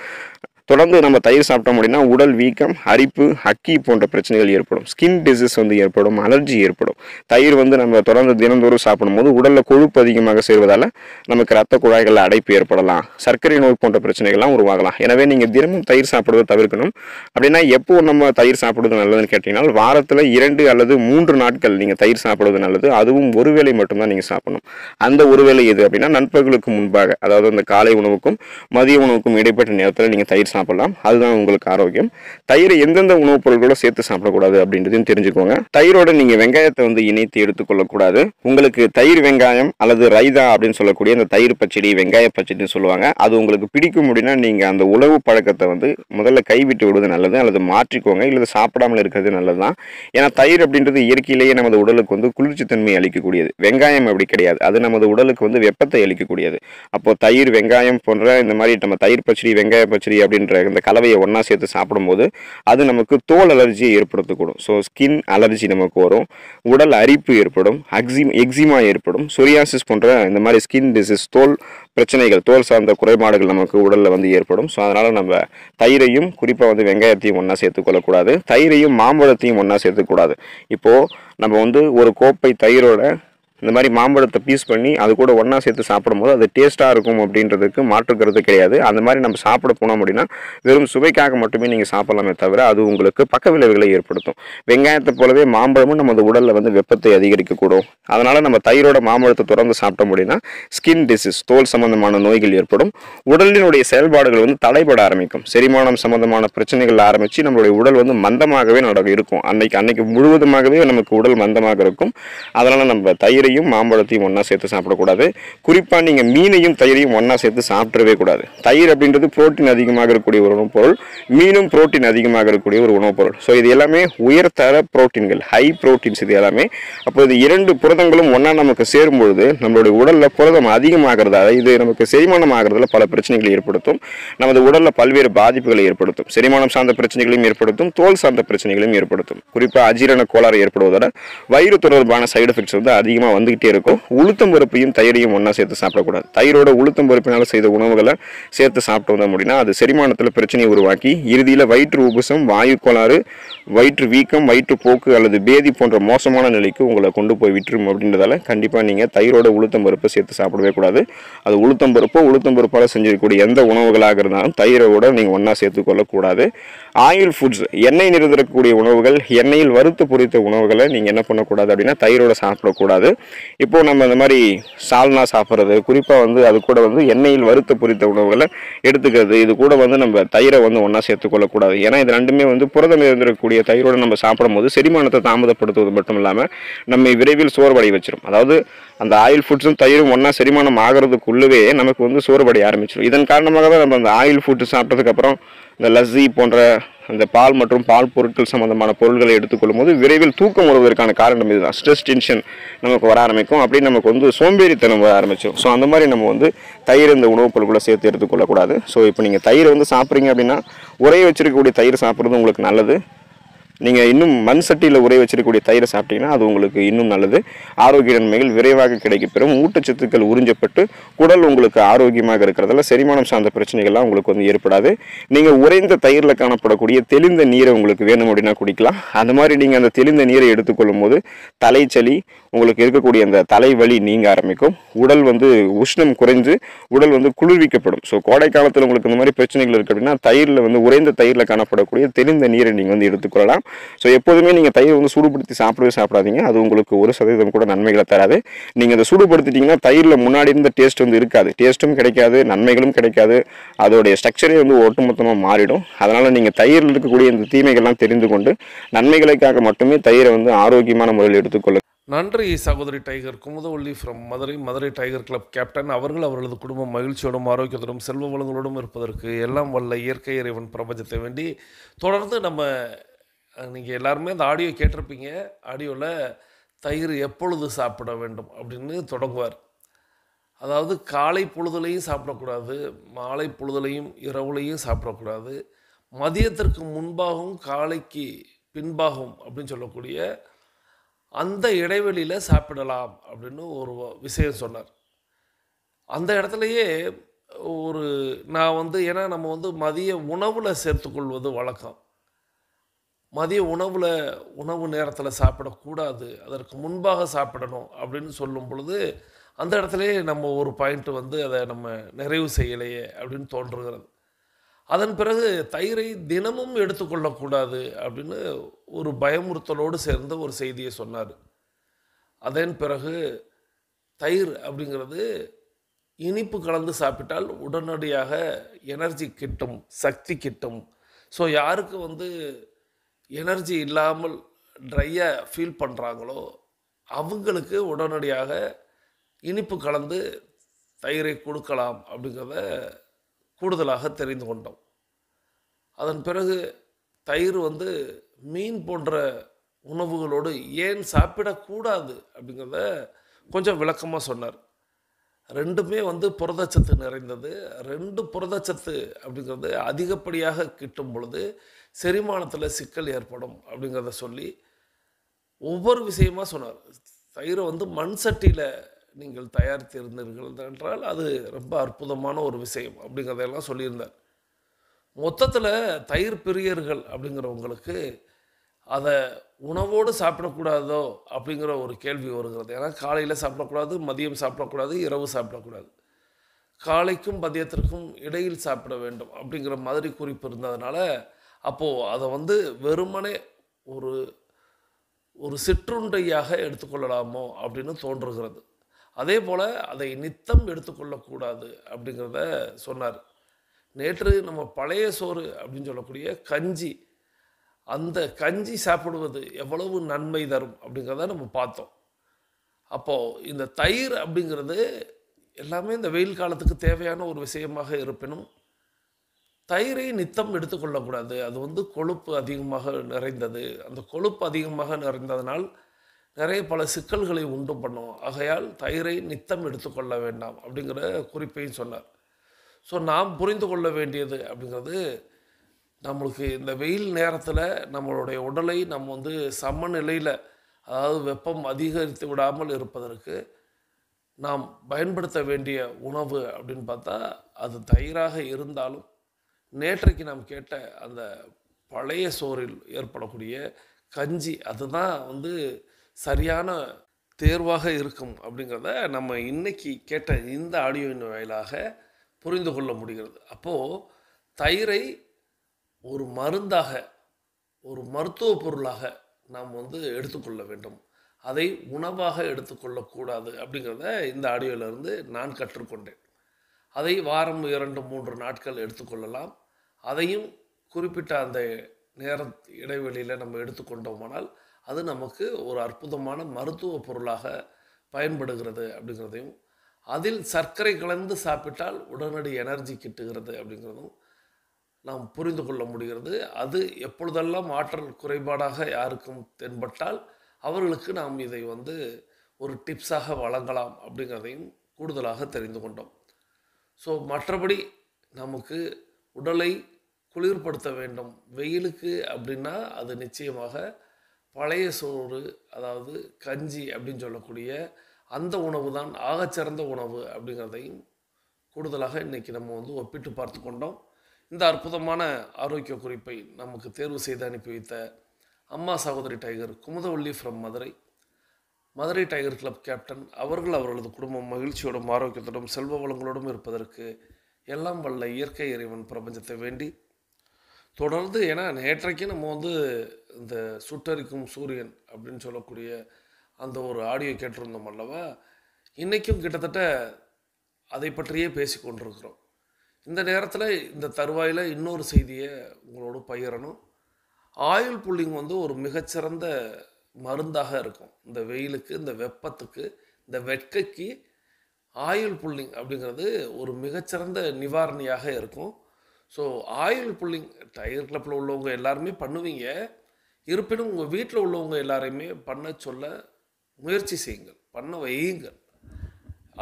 தொடர்ந்து நம்ம தயிர் சாப்பிட்டோம் அப்படின்னா உடல் வீக்கம், அரிப்பு, அக்கி போன்ற பிரச்சனைகள் ஏற்படும். ஸ்கின் டிசீஸ் ஏற்படும், அலர்ஜி ஏற்படும். தயிர் நம்ம தொடர்ந்து தினந்தோறும் சாப்பிடும்போது உடலில் கொழுப்பு அதிகமாக சேர்வதால் நமக்கு ரத்த குழாய்களில் அடைப்பு ஏற்படலாம். சர்க்கரை நோய் போன்ற பிரச்சனைகள்லாம் உருவாகலாம். எனவே நீங்கள் தினமும் தயிர் சாப்பிடுவதை தவிர்க்கணும். அப்படின்னா எப்போ நம்ம தயிர் சாப்பிடுவது நல்லதுன்னு கேட்டிங்கன்னா, வாரத்தில் 2 அல்லது 3 நாட்கள் நீங்கள் தயிர் சாப்பிடுவது நல்லது. அதுவும் ஒரு வேளை மட்டும்தான் நீங்கள் சாப்பிடணும். அந்த ஒரு வேளை எது அப்படின்னா நண்பகலுக்கு முன்பாக, அதாவது அந்த காலை உணவுக்கும் மதிய உணவுக்கும் இடைப்பட்ட நேரத்தில் நீங்கள் தயிர் சாப்பிடலாம். அதுதான் உங்களுக்கு ஆரோக்கியம். தயிரை எந்தெந்த உணவுப் பொருட்களோட சேர்த்து சாப்பிடக்கூடாது அப்படின்றதையும் தெரிஞ்சுக்கோங்க. தயிரோட நீங்க வெங்காயத்தை இணைத்து எடுத்துக்கொள்ளக்கூடாது. உங்களுக்கு தயிர் வெங்காயம் அல்லது ரைதா அப்படின்னு சொல்லக்கூடிய அந்த தயிர் பச்சடி, வெங்காய பச்சடின்னு சொல்லுவாங்க, அது உங்களுக்கு பிடிக்கும் அப்படின்னா நீங்க அந்த உணவு பழக்கத்தை முதல்ல கைவிட்டு விடுவது நல்லது, அல்லது மாற்றிக்கோங்க, இல்லது சாப்பிடாமல் இருக்கிறது நல்லதுதான். ஏன்னா தயிர் அப்படின்றது இயற்கையிலேயே நமது உடலுக்கு குளிர்ச்சி தன்மை அளிக்கக்கூடியது. வெங்காயம் அப்படி கிடையாது. அது நமது உடலுக்கு வெப்பத்தை அளிக்கக்கூடியது. அப்போ தயிர், வெங்காயம் போன்ற இந்த மாதிரி நம்ம தயிர் பச்சடி, வெங்காய பச்சடி அப்படின்ற அப்படின்ற இந்த கலவையை ஒன்றா சேர்த்து சாப்பிடும்போது அது நமக்கு தோல் அலர்ஜியை ஏற்படுத்தக்கூடும். ஸோ ஸ்கின் அலர்ஜி நமக்கு வரும், உடல் அரிப்பு ஏற்படும், எக்ஸிமா ஏற்படும், சொரியாசிஸ் போன்ற இந்த மாதிரி ஸ்கின் டிசீஸ், தோல் பிரச்சனைகள், தோல் சார்ந்த குறைபாடுகள் நமக்கு உடலில் வந்து ஏற்படும். ஸோ அதனால் நம்ம தயிரையும் குறிப்பாக வந்து வெங்காயத்தையும் ஒன்றா சேர்த்துக்கொள்ளக்கூடாது, தயிரையும் மாம்பழத்தையும் ஒன்றா சேர்த்துக்கூடாது. இப்போது நம்ம வந்து ஒரு கோப்பை தயிரோட இந்த மாதிரி மாம்பழத்தை பீஸ் பண்ணி அது கூட ஒன்றா சேர்த்து சாப்பிடும்போது அது டேஸ்ட்டாக இருக்கும் அப்படின்றதுக்கு மாற்றுக்கிறது கிடையாது. அந்த மாதிரி நம்ம சாப்பிட போனோம் அப்படின்னா வெறும் சுவைக்காக மட்டுமே நீங்கள் சாப்பிடலாமே தவிர அது உங்களுக்கு பக்க விளைவுகளை ஏற்படுத்தும். வெங்காயத்தை போலவே மாம்பழமும் நமது உடலில் வந்து வெப்பத்தை அதிகரிக்கக்கூடும். அதனால் நம்ம தயிரோட மாம்பழத்தை தொடர்ந்து சாப்பிட்டோம் அப்படின்னா ஸ்கின் டிசீஸ், தோல் சம்பந்தமான நோய்கள் ஏற்படும். உடலினுடைய செயல்பாடுகள் வந்து தடைபட ஆரம்பிக்கும். செரிமானம் சம்பந்தமான பிரச்சனைகள் ஆரம்பித்து நம்மளுடைய உடல் வந்து மந்தமாகவே இருக்கும். அன்னைக்கு முழுவதுமாகவே நமக்கு உடல் மந்தமாக இருக்கும். அதனால் நம்ம தயிரையும் மாம்பழத்தையும் ஒன்றா சேர்த்து சாப்பிடக்கூடாது. குறிப்பாக நீங்கள் மீனையும் தயிரையும் ஒன்றா சேர்த்து சாப்பிடவே கூடாது. தயிர் அப்படின்றது புரோட்டீன் அதிகமாக இருக்கக்கூடிய ஒரு உணவுப் பொருள், மீனும் புரோட்டீன் அதிகமாக இருக்கக்கூடிய ஒரு உணவுப் பொருள். ஸோ இது எல்லாமே உயர்தர புரோட்டீன்கள், ஹை புரோட்டீன்ஸ் இது எல்லாமே. அப்போ இது இரண்டு புரதங்களும் ஒன்றா நமக்கு சேரும்பொழுது நம்மளுடைய உடலில் புரதம் அதிகமாகிறதால இது நமக்கு செரிமானம் ஆகிறதுல பல பிரச்சனைகளை ஏற்படுத்தும். நமது உடலில் பல்வேறு பாதிப்புகளை ஏற்படுத்தும். செரிமானம் சார்ந்த பிரச்சனைகளையும் ஏற்படுத்தும், தோல் சார்ந்த பிரச்சனைகளையும் ஏற்படுத்தும். குறிப்பாக அஜீரண கோளாறு ஏற்படுவதோட வயிறு தொடர்பான சைடு எஃபெக்ட்ஸ் வந்து அதிகமாக வந்துகிட்டே இருக்கும். உளுத்தம் பருப்பையும் தயிரையும் ஒன்றா சேர்த்து சாப்பிடக்கூடாது. தயிரோட உளுத்தம் பருப்பினால் செய்த உணவுகளை சேர்த்து சாப்பிட்டு வந்தோம் அப்படின்னா அது செரிமானத்தில் பிரச்சனையை உருவாக்கி இறுதியில் வயிற்று உபசம், வாயு கோளாறு, வயிற்று வீக்கம், வயிற்றுப்போக்கு அல்லது பேதி போன்ற மோசமான நிலைக்கு உங்களை கொண்டு போய் விட்டுரும். அப்படின்றதால கண்டிப்பாக நீங்கள் தயிரோட உளுத்தம் பருப்பை சேர்த்து சாப்பிடவே கூடாது. அது உளுத்தம் பருப்பால் செஞ்சிருக்கக்கூடிய எந்த உணவுகளாக இருந்தாலும் தயிரோட நீங்கள் ஒன்றா சேர்த்து கொள்ளக்கூடாது. ஆயில் ஃபுட்ஸ், எண்ணெய் நிறைந்திருக்கக்கூடிய உணவுகள், எண்ணெயில் வறுத்து பொரித்த உணவுகளை நீங்கள் என்ன பண்ணக்கூடாது அப்படின்னா தயிரோட சாப்பிடக்கூடாது. இப்போது நம்ம இந்த மாதிரி சால்னா சாப்பிட்றது, குறிப்பாக வந்து அது கூட வந்து எண்ணெயில் வறுத்து பொரித்த உணவுகளை எடுத்துக்கிறது, இது கூட வந்து நம்ம தயிரை வந்து ஒன்றா சேர்த்துக்கொள்ளக்கூடாது. ஏன்னா இது ரெண்டுமே வந்து புரதம் இருந்திருக்கக்கூடிய தயிரோடு நம்ம சாப்பிடும் போது செரிமானத்தை தாமதப்படுத்துவது மட்டும் இல்லாமல் நம்மை விரைவில் சோர்வடைய வச்சிடும். அதாவது அந்த ஆயில் ஃபுட்ஸும் தயிரும் ஒன்றா செரிமானம் ஆகிறதுக்குள்ளவே நமக்கு வந்து சோர்வடைய ஆரம்பிச்சிடும். இதன் காரணமாக தான் நம்ம அந்த ஆயில் ஃபுட்டு சாப்பிட்டதுக்கப்புறம் இந்த லஸ்ஸி போன்ற அந்த பால் மற்றும் பால் பொருட்கள் சம்பந்தமான பொருட்களை எடுத்துக்கொள்ளும் போது விரைவில் தூக்கம் வருவதற்கான காரணம் இதுதான். ஸ்ட்ரெஸ், டென்ஷன் நமக்கு வர ஆரம்பிக்கும். அப்படி நமக்கு வந்து சோம்பேறித்தனம் வர ஆரம்பிச்சிடும். ஸோ அந்த மாதிரி நம்ம வந்து தயிர் இந்த உணவுப் பொருட்களை சேர்த்து எடுத்துக்கொள்ளக்கூடாது. ஸோ இப்போ நீங்கள் தயிரை வந்து சாப்பிட்றீங்க அப்படின்னா உரைய வச்சிருக்கக்கூடிய தயிர் சாப்பிட்றது உங்களுக்கு நல்லது. நீங்கள் இன்னும் மண் சட்டியில் உரை வச்சிருக்கக்கூடிய தயிரை சாப்பிட்டீங்கன்னா அது உங்களுக்கு இன்னும் நல்லது. ஆரோக்கிய நன்மைகள் விரைவாக கிடைக்கப்பெறும். ஊட்டச்சத்துக்கள் உறிஞ்சப்பட்டு குடல் உங்களுக்கு ஆரோக்கியமாக இருக்கிறதால செரிமானம் சார்ந்த பிரச்சனைகள்லாம் உங்களுக்கு வந்து ஏற்படாது. நீங்கள் உறைந்த தயிரில் காணப்படக்கூடிய தெளிந்த நீரை உங்களுக்கு வேணும் அப்படின்னா குடிக்கலாம். அந்த மாதிரி நீங்கள் அந்த தெளிந்த நீரை எடுத்துக்கொள்ளும் போது தலைச்சளி, உங்களுக்கு இருக்கக்கூடிய அந்த தலைவலி நீங்க ஆரம்பிக்கும். உடல் வந்து உஷ்ணம் குறைஞ்சு உடல் வந்து குளிர்விக்கப்படும். ஸோ கோடை காலத்தில் உங்களுக்கு இந்த மாதிரி பிரச்சனைகள் இருக்குது அப்படின்னா தயிரில் வந்து உறைந்த தயிரில் காணப்படக்கூடிய தெளிந்த நீரை நீங்கள் வந்து எடுத்துக்கொள்ளலாம். ஸோ எப்போதுமே நீங்கள் தயிர் வந்து சூடுபடுத்தி சாப்பிடாதீங்க. அது உங்களுக்கு 1% கூட நன்மைகளை தராது. நீங்கள் அதை சூடுபடுத்திட்டீங்கன்னா தயிரில் முன்னாடி இருந்த டேஸ்ட் வந்து இருக்காது, டேஸ்ட்டும் கிடைக்காது, நன்மைகளும் கிடைக்காது. அதோடைய ஸ்ட்ரக்சரே வந்து ஒட்டுமொத்தமாக மாறிடும். அதனால் நீங்கள் தயிரில் இருக்கக்கூடிய இந்த தீமைகள்லாம் தெரிந்து கொண்டு நன்மைகளுக்காக மட்டுமே தயிரை வந்து ஆரோக்கியமான முறையில் எடுத்துக்கொள்ள. நன்றி சகோதரி tiger Kumudavalli from Madurai tiger club captain அவர்கள் அவர்களது குடும்பம் மகிழ்ச்சியோடும் ஆரோக்கியத்தோடும் செல்வ வளங்களோடும் இருப்பதற்கு எல்லாம் வல்ல இயற்கை இறைவன் பிரபஞ்சத்தை வேண்டி தொடர்ந்து நம்ம நீங்கள் எல்லாருமே அந்த ஆடியோ கேட்டிருப்பீங்க. ஆடியோவில் தயிர் எப்பொழுது சாப்பிட வேண்டும் அப்படின்னு தொடங்குவார். அதாவது காலை பொழுதுலையும் சாப்பிடக்கூடாது, மாலை பொழுதுலையும் இரவுலையும் சாப்பிடக்கூடாது, மதியத்திற்கு முன்பாகவும் காலைக்கு பின்பாகவும் அப்படின்னு சொல்லக்கூடிய அந்த இடைவெளியில் சாப்பிடலாம் அப்படின்னு ஒரு விஷயம் சொன்னார். அந்த இடத்துலையே நான் வந்து ஏன்னா நம்ம வந்து மதிய உணவில் சேர்த்துக்கொள்வது வழக்கம். மதிய உணவு நேரத்தில் சாப்பிடக்கூடாது, அதற்கு முன்பாக சாப்பிடணும் அப்படின்னு சொல்லும் பொழுது அந்த இடத்துலையே நம்ம ஒரு பாயிண்ட் வந்து அதை நம்ம நிறைவு செய்யலையே அப்படின்னு தோன்றுகிறது. அதன் பிறகு தயிரை தினமும் எடுத்துக்கொள்ளக்கூடாது அப்படின்னு ஒரு பயமுறுத்தலோடு சேர்ந்த ஒரு செய்தியை சொன்னார். அதன் பிறகு தயிர் அப்படிங்கிறது இனிப்பு கலந்து சாப்பிட்டால் உடனடியாக எனர்ஜி கிட்டும், சக்தி கிட்டும். ஸோ யாருக்கு வந்து எனர்ஜி இல்லாமல் ட்ரையாக ஃபீல் பண்ணுறாங்களோ அவங்களுக்கு உடனடியாக இனிப்பு கலந்து தயிரை கொடுக்கலாம் அப்படிங்கிறத கூடுதலாக தெரிந்து கொண்டோம். அதன் பிறகு தயிர் வந்து மீன் போன்ற உணவுகளோடு ஏன் சாப்பிடக்கூடாது அப்படிங்கிறத கொஞ்சம் விளக்கமாக சொன்னார். ரெண்டுமே வந்து புரதச்சத்து நிறைந்தது. 2 புரதச்சத்து அப்படிங்கிறது அதிகப்படியாக கிட்டும் பொழுது செரிமானத்தில் சிக்கல் ஏற்படும் அப்படிங்கிறத சொல்லி ஒவ்வொரு விஷயமா சொன்னார். தயிரை வந்து மண் சட்டியில் நீங்கள் தயாரித்திருந்தீர்கள் என்றால் அது ரொம்ப அற்புதமான ஒரு விஷயம் அப்படிங்கிறதெல்லாம் சொல்லியிருந்தார். மொத்தத்தில் தயிர் பிரியர்கள் அப்படிங்கிறவங்களுக்கு அதை உணவோடு சாப்பிடக்கூடாதோ அப்படிங்கிற ஒரு கேள்வி வருகிறது. ஏன்னா காலையில் சாப்பிடக்கூடாது, மதியம் சாப்பிடக்கூடாது, இரவு சாப்பிடக்கூடாது. காலைக்கும் மதியத்திற்கும் இடையில் சாப்பிட வேண்டும் அப்படிங்கிற மாதிரி குறிப்பு இருந்ததுனால அப்போது அதை வந்து வெறுமனே ஒரு ஒரு சிற்றுண்டையாக எடுத்துக்கொள்ளலாமோ அப்படின்னு தோன்றுகிறது. அதே போல் அதை நித்தம் எடுத்துக்கொள்ளக்கூடாது அப்படிங்கிறத சொன்னார். நேற்று நம்ம பழைய சோறு அப்படின்னு சொல்லக்கூடிய கஞ்சி, அந்த கஞ்சி சாப்பிடுவது எவ்வளவு நன்மை தரும் அப்படிங்கிறத நம்ம பார்த்தோம். அப்போது இந்த தயிர் அப்படிங்கிறது எல்லாமே இந்த வெயில் காலத்துக்கு தேவையான ஒரு விஷயமாக இருப்பினும் தயிரை நித்தம் எடுத்துக்கொள்ளக்கூடாது. அது வந்து கொழுப்பு அதிகமாக நிறைந்தது. அந்த கொழுப்பு அதிகமாக நிறைந்ததனால் நிறைய பல சிக்கல்களை உண்டு பண்ணும். ஆகையால் தயிரை நித்தம் எடுத்துக்கொள்ள வேண்டாம் அப்படிங்கிற குறிப்பையும் சொன்னார். ஸோ நாம் புரிந்து கொள்ள வேண்டியது அப்படிங்கிறது, நம்மளுக்கு இந்த வெயில் நேரத்தில் நம்மளுடைய உடலை நம்ம வந்து சமநிலையில், அதாவது வெப்பம் அதிகரித்து விடாமல் இருப்பதற்கு நாம் பயன்படுத்த வேண்டிய உணவு அப்படின்னு பார்த்தா அது தயிராக இருந்தாலும், நேற்றைக்கு நாம் கேட்ட அந்த பழைய சோறில் ஏற்படக்கூடிய கஞ்சி அதுதான் வந்து சரியான தேர்வாக இருக்கும் அப்படிங்கிறத நம்ம இன்னைக்கு கேட்ட இந்த ஆடியோவின் வாயிலாக புரிந்து கொள்ள முடிகிறது. அப்போது தயிரை ஒரு மருந்தாக, ஒரு மருத்துவ பொருளாக நாம் வந்து எடுத்துக்கொள்ள வேண்டும். அதை உணவாக எடுத்துக்கொள்ளக்கூடாது அப்படிங்கிறத இந்த ஆடியோவிலிருந்து நான் கற்றுக்கொண்டேன். அதை வாரம் 2-3 நாட்கள் எடுத்துக்கொள்ளலாம். அதையும் குறிப்பிட்ட அந்த நேர இடைவெளியில் நம்ம எடுத்துக்கொண்டோமானால் அது நமக்கு ஒரு அற்புதமான மருத்துவ பொருளாக பயன்படுகிறது அப்படிங்கிறதையும், அதில் சர்க்கரை கலந்து சாப்பிட்டால் உடனடி எனர்ஜி கிட்டுகிறது அப்படிங்கிறதும் நாம் புரிந்து கொள்ள முடிகிறது. அது எப்பொழுதெல்லாம் ஆற்றல் குறைபாடாக யாருக்கும் தென்பட்டால் அவர்களுக்கு நாம் இதை வந்து ஒரு டிப்ஸாக வழங்கலாம் அப்படிங்கிறதையும் கூடுதலாக தெரிந்து கொண்டோம். ஸோ மற்றபடி நமக்கு உடலை குளிர்படுத்த வேண்டும் வெயிலுக்கு அப்படின்னா அது நிச்சயமாக பழைய சோறு, அதாவது கஞ்சி அப்படின்னு சொல்லக்கூடிய அந்த உணவு தான் ஆகச்சிறந்த உணவு அப்படிங்கிறதையும் கூடுதலாக இன்றைக்கி நம்ம வந்து ஒப்பிட்டு பார்த்து கொண்டோம். இந்த அற்புதமான ஆரோக்கிய குறிப்பை நமக்கு தேர்வு செய்து அனுப்பி வைத்த அம்மா சகோதரி tiger Kumudavalli from Madurai tiger club captain அவர்கள் அவர்களது குடும்பம் மகிழ்ச்சியோடும் ஆரோக்கியத்தோடும் செல்வ வளங்களோடும் இருப்பதற்கு எல்லாம் வல்ல இயற்கை இறைவன் பிரபஞ்சத்தை வேண்டி தொடர்ந்து, ஏன்னா நேற்றைக்கு நம்ம வந்து இந்த சுட்டரிக்கும் சூரியன் அப்படின்னு சொல்லக்கூடிய அந்த ஒரு ஆடியோ கேட்டிருந்தோம் அல்லவா, இன்றைக்கும் கிட்டத்தட்ட அதை பற்றியே பேசி கொண்டிருக்கிறோம். இந்த நேரத்தில் இந்த தருவாயில் இன்னொரு செய்தியை உங்களோடு பகிரணும். ஆயில் புல்லிங் வந்து ஒரு மிகச்சிறந்த மருந்தாக இருக்கும். இந்த வெயிலுக்கு, இந்த வெப்பத்துக்கு, இந்த வெட்கைக்கு ஆயில் புல்லிங் அப்படிங்கிறது ஒரு மிகச்சிறந்த நிவாரணியாக இருக்கும். ஸோ ஆயில் புல்லிங் டைகர் கிளப்பில் உள்ளவங்க எல்லாருமே பண்ணுவீங்க. இருப்பினும் உங்கள் வீட்டில் உள்ளவங்க எல்லாரையுமே பண்ண சொல்ல முயற்சி செய்யுங்கள், பண்ண வையுங்கள்.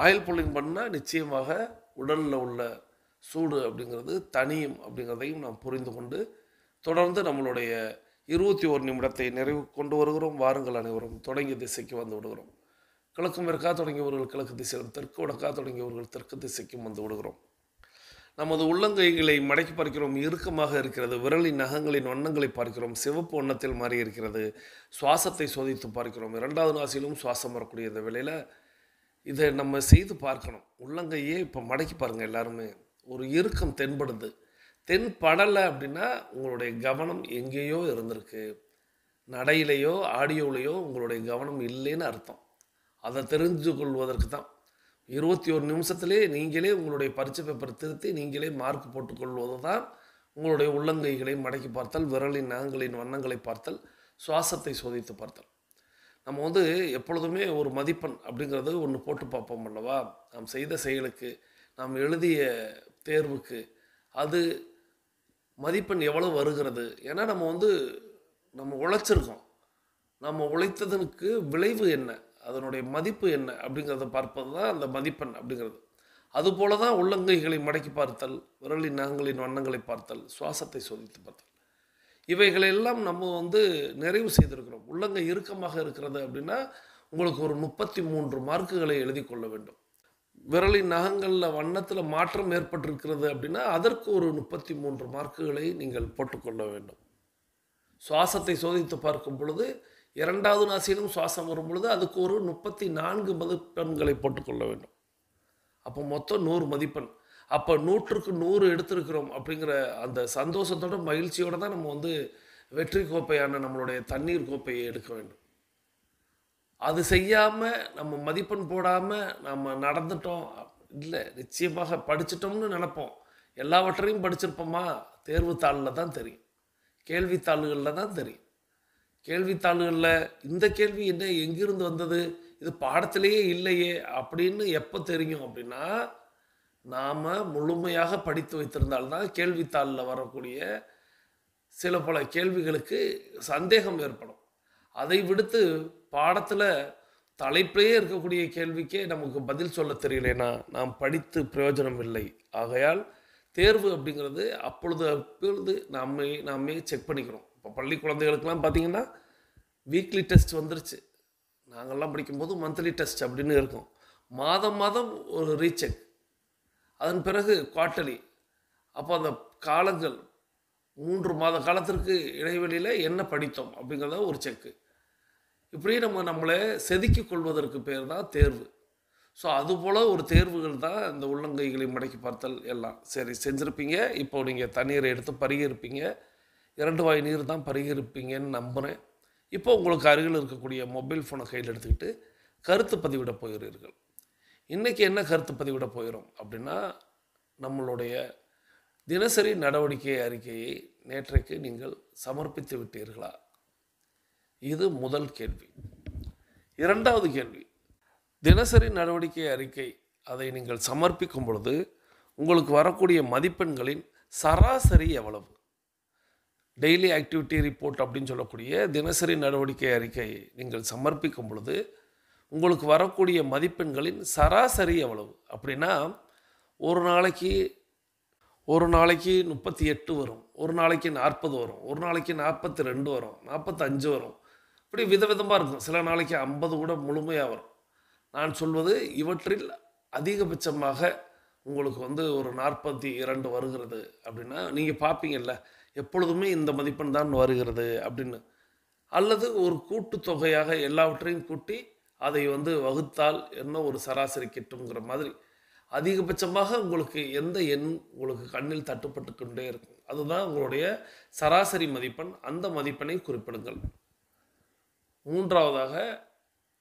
ஆயில் புல்லிங் பண்ணால் நிச்சயமாக உடலில் உள்ள சூடு அப்படிங்கிறது தனியும் அப்படிங்கிறதையும் நாம் புரிந்து கொண்டு தொடர்ந்து நம்மளுடைய 21 நிமிடத்தை நிறைவு கொண்டு வருகிறோம். வாருங்கள் அனைவரும் தொடங்கிய திசைக்கு வந்து விடுகிறோம். கிழக்கு மேற்கா தொடங்கியவர்கள் கிழக்கு திசையிலும், தெற்கு வடக்கா தொடங்கியவர்கள் தெற்கு திசைக்கும் வந்து விடுகிறோம். நமது உள்ளங்கைகளை மடக்கி பார்க்கிறோம், இறுக்கமாக இருக்கிறது. விரலின் நகங்களின் வண்ணங்களை பார்க்கிறோம், சிவப்பு வண்ணத்தில் மாறி இருக்கிறது. சுவாசத்தை சோதித்து பார்க்கிறோம். 2வது நாசிலும் சுவாசம் வரக்கூடிய இந்த வேளையில் இதை நம்ம செய்து பார்க்கணும். உள்ளங்கையே இப்போ மடக்கி பாருங்கள். எல்லாருமே ஒரு இறுக்கம் தென்படுது. தென்படலை அப்படின்னா உங்களுடைய கவனம் எங்கேயோ இருந்திருக்கு. நடையிலையோ ஆடியோவிலையோ உங்களுடைய கவனம் இல்லைன்னு அர்த்தம். அதை தெரிஞ்சு கொள்வதற்கு தான் 21 நிமிஷத்திலே நீங்களே உங்களுடைய பரீட்சை பேப்பர் திருத்தி நீங்களே மார்க் போட்டுக்கொள்வது தான் உங்களுடைய உள்ளங்கைகளை மடக்கி பார்த்தல், விரலின் நகங்களின் வண்ணங்களை பார்த்தல், சுவாசத்தை சோதித்து பார்த்தல். நம்ம வந்து எப்பொழுதுமே ஒரு மதிப்பெண் அப்படிங்கிறது ஒன்று போட்டு பார்ப்போம் அல்லவா. நாம் செய்த செயலுக்கு, நாம் எழுதிய தேர்வுக்கு அது மதிப்பெண் எவ்வளோ வருகிறது. ஏன்னா நம்ம உழைச்சிருக்கோம். நம்ம உழைத்ததற்கு விளைவு என்ன, அதனுடைய மதிப்பு என்ன அப்படிங்கிறத பார்ப்பது தான் அந்த மதிப்பெண் அப்படிங்கிறது. அதுபோல தான் உள்ளங்கைகளை மடக்கி பார்த்தல், விரலின் நகங்களின் வண்ணங்களை பார்த்தல், சுவாசத்தை சோதித்து பார்த்தல், இவைகளெல்லாம் நம்ம நிறைவு செய்திருக்கிறோம். உள்ளங்கை இறுக்கமாக இருக்கிறது அப்படின்னா உங்களுக்கு ஒரு 33 மார்க்குகளை எழுதி கொள்ள வேண்டும். விரலின் நகங்களில் வண்ணத்தில் மாற்றம் ஏற்பட்டிருக்கிறது அப்படின்னா அதற்கு ஒரு 33 மார்க்குகளை நீங்கள் போட்டுக்கொள்ள வேண்டும். சுவாசத்தை சோதித்து பார்க்கும் பொழுது 2வது நாசியிலும் சுவாசம் வரும் பொழுது அதுக்கு ஒரு 34 மதிப்பெண்களை போட்டுக்கொள்ள வேண்டும். அப்போ மொத்தம் 100 மதிப்பெண். அப்போ 100க்கு 100 எடுத்திருக்கிறோம் அப்படிங்கிற அந்த சந்தோஷத்தோட மகிழ்ச்சியோடு தான் நம்ம வெற்றி கோப்பையான நம்மளுடைய தண்ணீர் கோப்பையை எடுக்க வேண்டும். அது செய்யாமல் நம்ம மதிப்பெண் போடாமல் நம்ம நடந்துட்டோம் இல்லை, நிச்சயமாக படிச்சிட்டோம்னு நினைப்போம். எல்லாவற்றையும் படிச்சிருப்போமா? தேர்வுத்தாளில் தான் தெரியும், கேள்வித்தாள்களில் தான் தெரியும். கேள்வித்தாள்களில் இந்த கேள்வி என்ன, எங்கிருந்து வந்தது, இது பாடத்திலேயே இல்லையே அப்படின்னு எப்போ தெரியும் அப்படின்னா நாம் முழுமையாக படித்து வைத்திருந்தால்தான் கேள்வித்தாளில் வரக்கூடிய சில பல கேள்விகளுக்கு சந்தேகம் ஏற்படும். அதை விடுத்து பாடத்தில் தலைப்பிலேயே இருக்கக்கூடிய கேள்விக்கே நமக்கு பதில் சொல்ல தெரியலைன்னா நாம் படித்து பிரயோஜனம் இல்லை. ஆகையால் தேர்வு அப்படிங்கிறது அப்பொழுது நாமே செக் பண்ணிக்கிறோம். இப்போ பள்ளி குழந்தைகளுக்கெல்லாம் பார்த்திங்கன்னா வீக்லி டெஸ்ட் வந்துருச்சு. நாங்கள்லாம் படிக்கும்போது மந்த்லி டெஸ்ட் அப்படின்னு இருக்கும். மாதம் மாதம் ஒரு ரீசெக், அதன் பிறகு குவார்ட்டர்லி. அப்போ அந்த காலங்கள் 3 மாத காலத்திற்கு இடைவெளியில் என்ன படித்தோம் அப்படிங்கிறத ஒரு செக்கு. இப்படி நம்மளை செதுக்கிக் கொள்வதற்கு பேர் தான் தேர்வு. ஸோ அதுபோல் ஒரு தேர்வுகள் தான் இந்த உள்ளங்கைகளை மடக்கி பார்த்தல் எல்லாம். சரி, செஞ்சுருப்பீங்க. இப்போ நீங்கள் தண்ணீரை எடுத்து பருகியிருப்பீங்க. 2 வாய் நீர் தான் பருகியிருப்பீங்கன்னு நம்புகிறேன். இப்போ உங்களுக்கு அருகில் இருக்கக்கூடிய மொபைல் ஃபோனை கையில் எடுத்துக்கிட்டு கருத்து பதிவிட போகிறீர்கள். இன்றைக்கி என்ன கருத்து பதிவிட போகிறோம் அப்படின்னா, நம்மளுடைய தினசரி நடவடிக்கை அறிக்கையை நேற்றைக்கு நீங்கள் சமர்ப்பித்து விட்டீர்களா? இது முதல் கேள்வி. 2வது கேள்வி, தினசரி நடவடிக்கை அறிக்கை அதை நீங்கள் சமர்ப்பிக்கும் பொழுது உங்களுக்கு வரக்கூடிய மதிப்பெண்களின் சராசரி எவ்வளவு? டெய்லி ஆக்டிவிட்டி ரிப்போர்ட் அப்படின்னு சொல்லக்கூடிய தினசரி நடவடிக்கை அறிக்கை நீங்கள் சமர்ப்பிக்கும் பொழுது உங்களுக்கு வரக்கூடிய மதிப்பெண்களின் சராசரி எவ்வளவு அப்படின்னா, ஒரு நாளைக்கு 38 வரும், ஒரு நாளைக்கு 40 வரும், ஒரு நாளைக்கு 42 வரும், 45 வரும். இப்படி விதவிதமாக இருக்கும். சில நாளைக்கு 50 கூட முழுமையாக வரும். நான் சொல்வது இவற்றில் அதிகபட்சமாக உங்களுக்கு ஒரு 42 வருகிறது அப்படின்னா நீங்கள் பார்ப்பீங்கல்ல, எப்பொழுதுமே இந்த மதிப்பெண் தான் வருகிறது அப்படின்னு. அல்லது ஒரு கூட்டுத்தொகையாக எல்லாவற்றையும் கூட்டி அதை வகுத்தால் என்ன ஒரு சராசரி கிட்டுங்கிற மாதிரி அதிகபட்சமாக உங்களுக்கு எந்த எண் உங்களுக்கு கண்ணில் தட்டுப்பட்டு கொண்டே இருக்கும். அதுதான் உங்களுடைய சராசரி மதிப்பெண். அந்த மதிப்பெண்ணை குறிப்பிடுங்கள். 3வதாக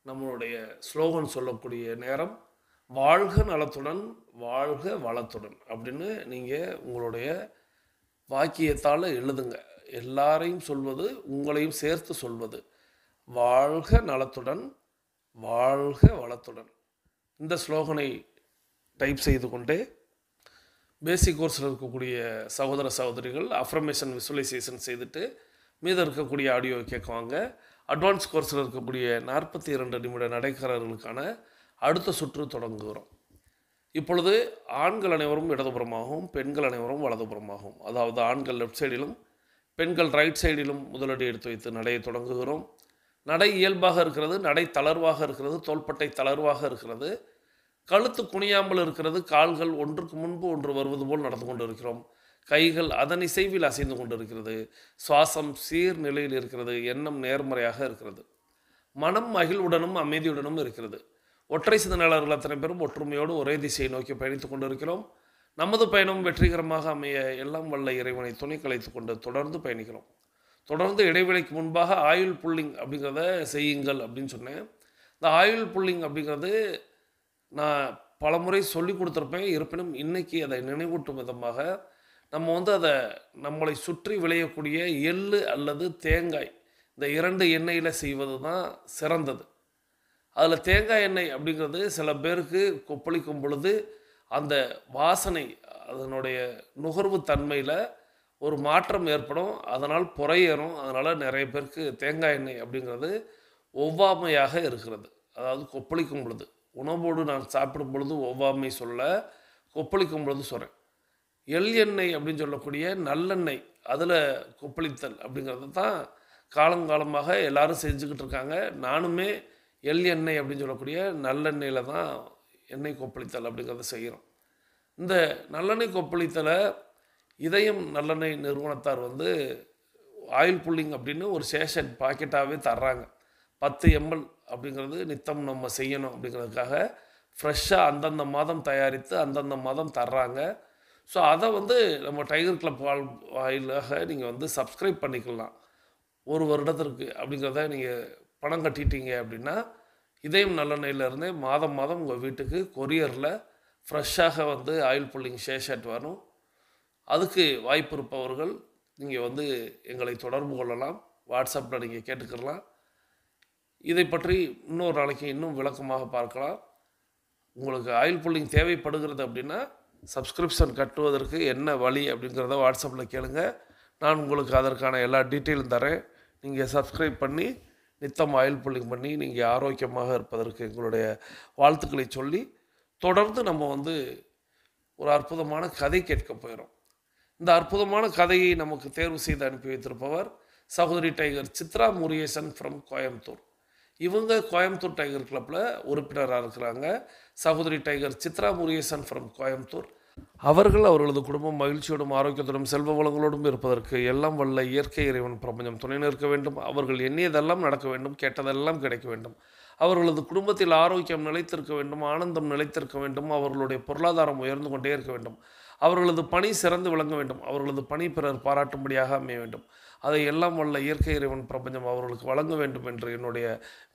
நம்மளுடைய ஸ்லோகன் சொல்லக்கூடிய நேரம், வாழ்க நலத்துடன் வாழ்க வளத்துடன் அப்படின்னு நீங்கள் உங்களுடைய வாக்கியத்தால் எழுதுங்க. எல்லாரையும் சொல்வது, உங்களையும் சேர்த்து சொல்வது. வாழ்க நலத்துடன் வாழ்க வளத்துடன். இந்த ஸ்லோகனை டைப் செய்து கொண்டே பேசிக் கோர்ஸில் இருக்கக்கூடிய சகோதர சகோதரிகள் அஃப்ரமேஷன் விசுவலைசேஷன் செய்துட்டு மீது இருக்கக்கூடிய ஆடியோவை கேட்குவாங்க. அட்வான்ஸ் கோர்ஸில் இருக்கக்கூடிய 42 நிமிட நடைக்காரர்களுக்கான அடுத்த சுற்று தொடங்குகிறோம். இப்பொழுது ஆண்கள் அனைவரும் இடதுபுறமாகவும் பெண்கள் அனைவரும் வலதுபுறமாகவும், அதாவது ஆண்கள் லெஃப்ட் சைடிலும் பெண்கள் ரைட் சைடிலும் முதலடி எடுத்து வைத்து நடையை தொடங்குகிறோம். நடை இயல்பாக இருக்கிறது, நடை தளர்வாக இருக்கிறது, தோள்பட்டை தளர்வாக இருக்கிறது, கழுத்து குனியாமல் இருக்கிறது, கால்கள் ஒன்றுக்கு முன்பு ஒன்று வருவது போல் நடந்து கொண்டு இருக்கிறோம். கைகள் அதன் இசைவில் அசைந்து கொண்டு இருக்கிறது. சுவாசம் சீர் நிலையில் இருக்கிறது. எண்ணம் நேர்மறையாக இருக்கிறது. மனம் மகிழ்வுடனும் அமைதியுடனும் இருக்கிறது. ஒற்றை சிந்தனையாளர்கள் அத்தனை பேரும் ஒற்றுமையோடு ஒரே திசையை நோக்கி பயணித்து கொண்டு இருக்கிறோம். நமது பயணம் வெற்றிகரமாக அமைய எல்லாம் வல்ல இறைவனை துணை கலைத்து கொண்டு தொடர்ந்து பயணிக்கிறோம். தொடர்ந்து இடைவெளிக்கு முன்பாக ஆயுள் புல்லிங் அப்படிங்கிறத செய்யுங்கள் அப்படின்னு சொன்னேன். இந்த ஆயுள் புல்லிங் அப்படிங்கிறது நான் பலமுறை சொல்லி கொடுத்துருப்பேன். இருப்பினும் இன்றைக்கி அதை நினைவூட்டும் விதமாக நம்ம அதை நம்மளை சுற்றி விளையக்கூடிய எள்ளு அல்லது தேங்காய், இந்த 2 எண்ணெயில் செய்வது தான் சிறந்தது. அதில் தேங்காய் எண்ணெய் அப்படிங்கிறது சில பேருக்கு கொப்பளிக்கும் பொழுது அந்த வாசனை, அதனுடைய நுகர்வு தன்மையில் ஒரு மாற்றம் ஏற்படும். அதனால் புறையேறும். அதனால் நிறைய பேருக்கு தேங்காய் எண்ணெய் அப்படிங்கிறது ஒவ்வாமையாக இருக்கிறது. அதாவது கொப்பளிக்கும் பொழுது, உணவோடு நான் சாப்பிடும் பொழுது ஒவ்வாமை சொல்ல, கொப்பளிக்கும் பொழுது சொல்கிறேன். எள் எண்ணெய் அப்படின்னு சொல்லக்கூடிய நல்லெண்ணெய் அதில் கொப்பளித்தல் அப்படிங்கிறது தான் காலங்காலமாக எல்லாரும் செஞ்சுக்கிட்டு இருக்காங்க. நானுமே எள் எண்ணெய் அப்படின்னு சொல்லக்கூடிய நல்லெண்ணெயில் தான் எண்ணெய் கொப்பளித்தல் அப்படிங்கிறத செய்கிறோம். இந்த நல்லெண்ணெய் கொப்பளித்தலை இதயம் நல்லெண்ணெய் நிறுவனத்தார் ஆயில் புல்லிங் அப்படின்னு ஒரு சேஷன் பாக்கெட்டாகவே தர்றாங்க. 10 ml அப்படிங்கிறது நித்தம் நம்ம செய்யணும் அப்படிங்கிறதுக்காக ஃப்ரெஷ்ஷாக அந்தந்த மாதம் தயாரித்து அந்தந்த மாதம் தர்றாங்க. ஸோ அதை நம்ம டைகர் கிளப் வாயிலாக நீங்கள் சப்ஸ்கிரைப் பண்ணிக்கலாம். 1 வருடத்திற்கு அப்படிங்கிறத நீங்கள் பணம் கட்டிட்டீங்க அப்படின்னா இதயம் நல்லெண்ணெயிலேருந்தே மாதம் மாதம் உங்கள் வீட்டுக்கு கொரியரில் ஃப்ரெஷ்ஷாக ஆயில் புல்லிங் ஷேஷர்ட் வரும். அதுக்கு வாய்ப்பு இருப்பவர்கள் நீங்கள் எங்களை தொடர்பு கொள்ளலாம். வாட்ஸ்அப்பில் நீங்கள் கேட்டுக்கலாம். இதை பற்றி இன்னொரு நாளைக்கு இன்னும் விளக்கமாக பார்க்கலாம். உங்களுக்கு ஆயில் புல்லிங் தேவைப்படுகிறது அப்படின்னா சப்ஸ்கிரிப்ஷன் கட்டுவதற்கு என்ன வழி அப்படிங்கிறத வாட்ஸ்அப்பில் கேளுங்க. நான் உங்களுக்கு அதற்கான எல்லா டீட்டெயிலும் தரேன். நீங்கள் சப்ஸ்கிரைப் பண்ணி நித்தம் ஆயில் புல்லிங் பண்ணி நீங்கள் ஆரோக்கியமாக இருப்பதற்கு எங்களுடைய வாழ்த்துக்களை சொல்லி தொடர்ந்து நம்ம ஒரு அற்புதமான கதை கேட்க போயிடும். இந்த அற்புதமான கதையை நமக்கு தேர்வு செய்து அனுப்பி வைத்திருப்பவர் சகோதரி டைகர் சித்ரா முருகேசன் ஃப்ரம் கோயம்புத்தூர். இவங்க கோயம்புத்தூர் டைகர் கிளப்பில் உறுப்பினராக இருக்கிறாங்க. சகோதரி டைகர் சித்ரா முருகேசன் ஃப்ரம் கோயம்புத்தூர். அவர்களது குடும்பம் மகிழ்ச்சியோடும் ஆரோக்கியத்தோடும் செல்வ வளங்களோடும் இருப்பதற்கு எல்லாம் வல்ல இயற்கை இறைவன் பிரபஞ்சம் துணை நிற்க வேண்டும். அவர்கள் எண்ணியதெல்லாம் நடக்க வேண்டும், கேட்டதெல்லாம் கிடைக்க வேண்டும். அவர்களது குடும்பத்தில் ஆரோக்கியம் நிலைத்திருக்க வேண்டும், ஆனந்தம் நிலைத்திருக்க வேண்டும். அவர்களுடைய பொருளாதாரம் உயர்ந்து கொண்டே இருக்க வேண்டும். அவர்களது பணி சிறந்து விளங்க வேண்டும். அவர்களது பணி பிறர் பாராட்டும்படியாக அமைய வேண்டும். அதை எல்லாம் வல்ல இயற்கை இறைவன் பிரபஞ்சம் அவர்களுக்கு வழங்க வேண்டும் என்று என்னுடைய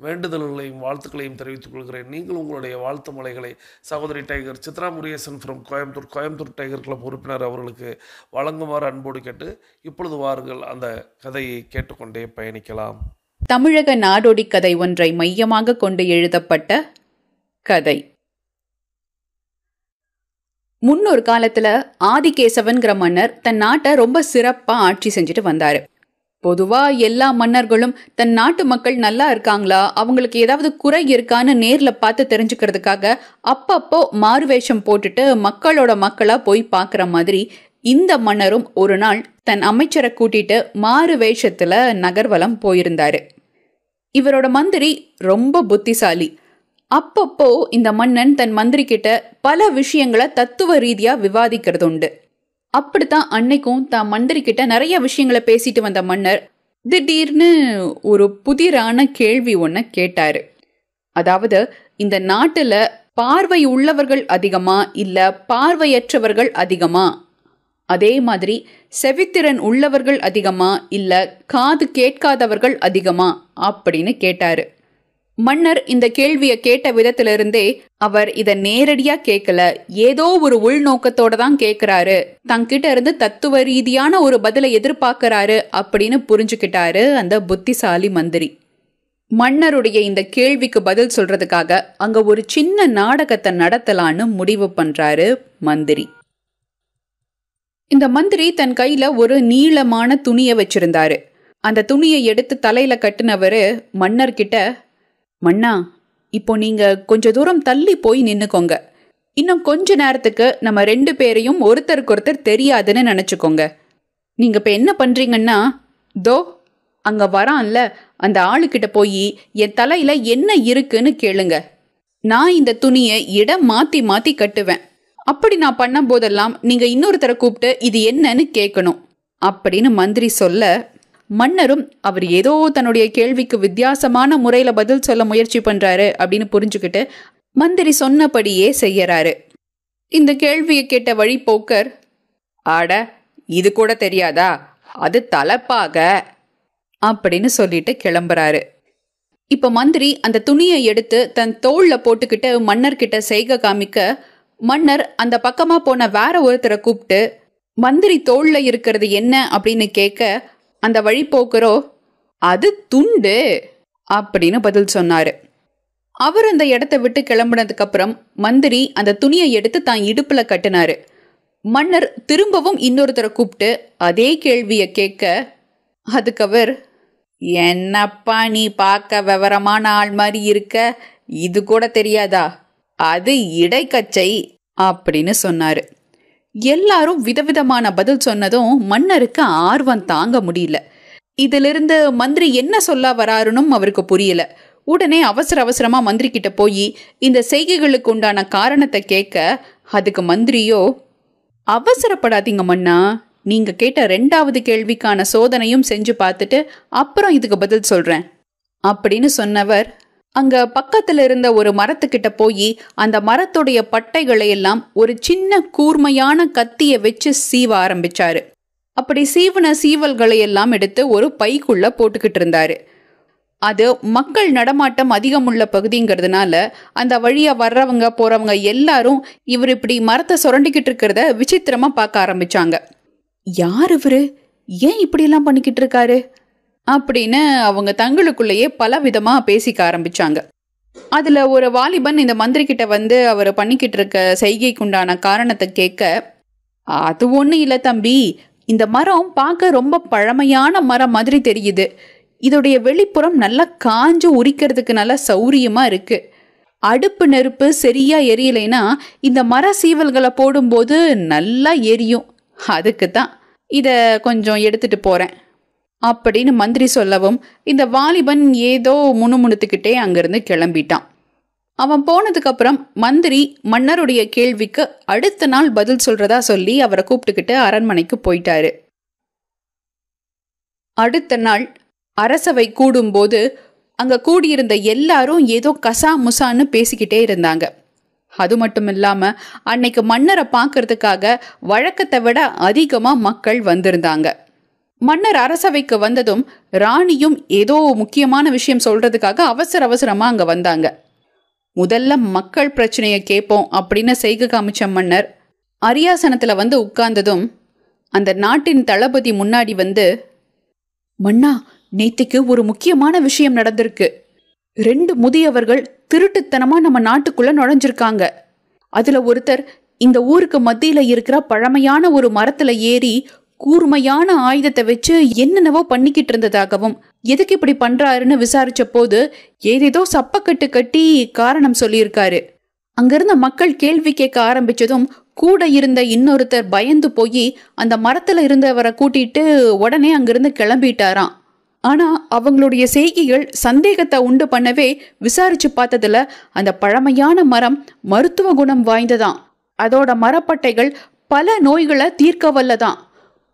வேண்டுதல்களையும் வாழ்த்துக்களையும் தெரிவித்துக் கொள்கிறேன். நீங்கள் உங்களுடைய வாழ்த்து மலைகளை சகோதரி tiger Chitra Murugesan from Coimbatore tiger club உறுப்பினர் அவர்களுக்கு வழங்குமாறு அன்போடு கேட்டு இப்பொழுது வாருங்கள் அந்த கதையை கேட்டுக்கொண்டே பயணிக்கலாம். தமிழக நாடோடி கதை ஒன்றை மையமாக கொண்டு எழுதப்பட்ட கதை. முன்னொரு காலத்துல ஆதிகேசவன்கிற மன்னர் தன் நாட்டை ரொம்ப சிறப்பா ஆட்சி செஞ்சுட்டு வந்தாரு. பொதுவா எல்லா மன்னர்களும் தன் நாட்டு மக்கள் நல்லா இருக்காங்களா, அவங்களுக்கு ஏதாவது குறை இருக்கான்னு நேர்ல பார்த்து தெரிஞ்சுக்கிறதுக்காக அப்பப்போ மாறுவேஷம் போட்டுட்டு மக்களோட மக்களா போய் பாக்குற மாதிரி இந்த மன்னரும் ஒரு நாள் தன் அமைச்சரை கூட்டிட்டு மாறு வேஷத்துல நகர்வலம் போயிருந்தாரு. இவரோட மந்திரி ரொம்ப புத்திசாலி. அப்பப்போ இந்த மன்னன் தன் மந்திரி கிட்ட பல விஷயங்களை தத்துவ ரீதியா விவாதிக்கிறது உண்டு. அப்படித்தான் அன்னைக்கும் தான் மந்திரி கிட்ட நிறைய விஷயங்களை பேசிட்டு வந்த மன்னர் திடீர்னு ஒரு புதிரான கேள்வி ஒன்ன கேட்டாரு. அதாவது, இந்த நாட்டுல பார்வை உள்ளவர்கள் அதிகமா இல்ல பார்வையற்றவர்கள் அதிகமா, அதே மாதிரி செவித்திறன் உள்ளவர்கள் அதிகமா இல்ல காது கேட்காதவர்கள் அதிகமா அப்படின்னு கேட்டாரு. மன்னர் இந்த கேள்வியை கேட்ட விதத்திலிருந்தே அவர் இதை நேரடியா கேட்கல, ஏதோ ஒரு உள்நோக்கத்தோட தான் கேட்கிறாரு, தங்கிட்ட இருந்து தத்துவ ரீதியான ஒரு பதிலை எதிர்பார்க்கிறாரு அப்படின்னு புரிஞ்சுக்கிட்டாரு அந்த புத்திசாலி மந்திரி. மன்னருடைய இந்த கேள்விக்கு பதில் சொல்றதுக்காக அங்க ஒரு சின்ன நாடகத்தை நடத்தலான்னு முடிவு பண்றாரு மந்திரி. இந்த மந்திரி தன் கையில ஒரு நீளமான துணியை வச்சிருந்தாரு. அந்த துணியை எடுத்து தலையில கட்டுனவரு மன்னர்கிட்ட, மன்னா, இப்போ நீங்க கொஞ்ச தூரம் தள்ளி போய் நின்னுக்கோங்க. இன்னும் கொஞ்ச நேரத்துக்கு நம்ம 2 பேரையும் ஒருத்தருக்கொருத்தர் தெரியாதுன்னு நினைச்சுக்கோங்க. நீங்க இப்ப என்ன பண்றீங்கன்னா, தோ அங்க வரான்ல அந்த ஆளுக்கிட்ட போய் என் தலையில என்ன இருக்குன்னு கேளுங்க. நான் இந்த துணியை இடம் மாத்தி மாத்தி கட்டுவேன். அப்படி நான் பண்ணும் போதெல்லாம் நீங்க இன்னொருத்தரை கூப்பிட்டு இது என்னன்னு கேட்கணும் அப்படின்னு மந்திரி சொல்ல, மன்னரும் அவர் ஏதோ தன்னுடைய கேள்விக்கு வித்தியாசமான முறையில பதில் சொல்ல முயற்சி பண்றாரு அப்படின்னு புரிஞ்சுக்கிட்டு மந்திரி சொன்னபடியே செய்யறாரு. இந்த கேள்வியை கேட்ட வழிபோக்கர், ஆட இது கூட தெரியாதா, அது தலைப்பாக அப்படின்னு சொல்லிட்டு கிளம்புறாரு. இப்ப மந்திரி அந்த துணியை எடுத்து தன் தோள்ல போட்டுக்கிட்டு மன்னர்கிட்ட செய்க காமிக்க, மன்னர் அந்த பக்கமா போன வேற ஒருத்தரை கூப்பிட்டு மந்திரி தோள்ல இருக்கிறது என்ன அப்படின்னு கேட்க, அந்த வழிபோக்கரோ அது துண்டு அப்படின்னு பதில் சொன்னாரு. அவர் அந்த இடத்த விட்டு கிளம்பினதுக்கு அப்புறம் மந்திரி அந்த துணியை எடுத்து தான் இடுப்புல கட்டினாரு. மன்னர் திரும்பவும் இன்னொருத்தரை கூப்பிட்டு அதே கேள்வியை கேட்க, அதுக்கு அவர், என்னப்பா நீ பார்க்க விவரமான ஆள் மாதிரி இருக்க, இது கூட தெரியாதா? அது இடைக்கச்சை அப்படின்னு சொன்னாரு. எல்லாரும் விதவிதமான பதில் சொன்னதும் மன்னருக்கு ஆர்வம் தாங்க முடியல. இதிலிருந்து மந்திரி என்ன சொல்ல வராருன்னு அவருக்கு புரியல. உடனே அவசர அவசரமா மந்திரி கிட்ட போய் இந்த செய்கைகளுக்கு உண்டான காரணத்தை கேட்க, அதுக்கு மந்திரியோ, அவசரப்படாதீங்க மன்னா, நீங்க கேட்ட 2வது கேள்விக்கான சோதனையும் செஞ்சு பார்த்துட்டு அப்புறம் இதுக்கு பதில் சொல்றேன் அப்படின்னு சொன்னவர் அங்க பக்கத்துல இருந்த ஒரு மரத்துக்கிட்ட போய் அந்த மரத்துடைய பட்டைகளை எல்லாம் ஒரு சின்ன கூர்மையான கத்திய வச்சு சீவ ஆரம்பிச்சாரு. அப்படி சீவன சீவல்களை எல்லாம் எடுத்து ஒரு பைக்குள்ள போட்டுக்கிட்டு இருந்தாரு. அது மக்கள் நடமாட்டம் அதிகமுள்ள பகுதிங்கிறதுனால அந்த வழியா வர்றவங்க போறவங்க எல்லாரும் இவர் இப்படி மரத்தை சுரண்டிக்கிட்டு இருக்கிறத விசித்திரமா பார்க்க ஆரம்பிச்சாங்க. யார் இவரு, ஏன் இப்படி எல்லாம் பண்ணிக்கிட்டு இருக்காரு அப்படின்னு அவங்க தங்களுக்குள்ளேயே பல விதமா பேசிக்க ஆரம்பிச்சாங்க. அதுல ஒரு வாலிபன் இந்த மந்திரி கிட்ட வந்து அவர் பண்ணிக்கிட்டு இருக்க செய்கைக்குண்டான காரணத்தை கேட்க, அது ஒண்ணு இல்ல தம்பி, இந்த மரம் பார்க்க ரொம்ப பழமையான மரம் மாதிரி தெரியுது. இதோடைய வெளிப்புறம் நல்லா காஞ்சு உரிக்கிறதுக்கு நல்லா சௌரியமா இருக்கு. அடுப்பு நெருப்பு சரியா எரியலைன்னா இந்த மர சீவல்களை போடும்போது நல்லா எரியும். அதுக்கு தான் இத கொஞ்சம் எடுத்துட்டு போறேன் அப்படின்னு மந்திரி சொல்லவும் இந்த வாலிபன் ஏதோ முணுமுணுத்துக்கிட்டே அங்கிருந்து கிளம்பிட்டான். அவன் போனதுக்கு அப்புறம் மந்திரி மன்னருடைய கேள்விக்கு அடுத்த நாள் பதில் சொல்றதா சொல்லி அவரை கூப்பிட்டுக்கிட்டு அரண்மனைக்கு போயிட்டாரு. அடுத்த நாள் அரசவை கூடும்போது அங்க கூடியிருந்த எல்லாரும் ஏதோ கசா முசான்னு பேசிக்கிட்டே இருந்தாங்க. அது மட்டும் இல்லாம அன்னைக்கு மன்னரை பார்க்கறதுக்காக வழக்கத்தை விட அதிகமா மக்கள் வந்திருந்தாங்க. மன்னர் அரசவைக்கு வந்ததும் ராணியும் ஏதோ முக்கியமான விஷயம் சொல்றதுக்காக அவசர அவசரமா அங்க வந்தாங்க. முதல்ல மக்கள் பிரச்சனையை கேட்போம் அப்படின்னு செய்க காமிச்ச மன்னர் அரியாசனத்துல வந்து உட்கார்ந்ததும் அந்த நாட்டின் தளபதி முன்னாடி வந்து, மன்னா, நேத்திக்கு ஒரு முக்கியமான விஷயம் நடந்திருக்கு. 2 முதியவர்கள் திருட்டுத்தனமா நம்ம நாட்டுக்குள்ள நுழைஞ்சிருக்காங்க. அதுல ஒருத்தர் இந்த ஊருக்கு மத்தியில இருக்கிற பழமையான ஒரு மரத்துல ஏறி கூர்மையான ஆயுதத்தை வச்சு என்னென்னவோ பண்ணிக்கிட்டு இருந்ததாகவும், எதுக்கு இப்படி பண்றாருன்னு விசாரிச்ச போது ஏதேதோ சப்பக்கட்டு கட்டி காரணம் சொல்லியிருக்காரு. அங்கிருந்த மக்கள் கேள்வி கேட்க ஆரம்பிச்சதும் கூட இருந்த இன்னொருத்தர் பயந்து போய் அந்த மரத்துல இருந்தவரை கூட்டிட்டு உடனே அங்கிருந்து கிளம்பிட்டாராம். ஆனா அவங்களுடைய செய்கைகள் சந்தேகத்தை உண்டு பண்ணவே விசாரிச்சு பார்த்ததுல அந்த பழமையான மரம் மருத்துவ குணம் வாய்ந்ததாம். அதோட மரப்பட்டைகள் பல நோய்களை தீர்க்க வல்லதாம்.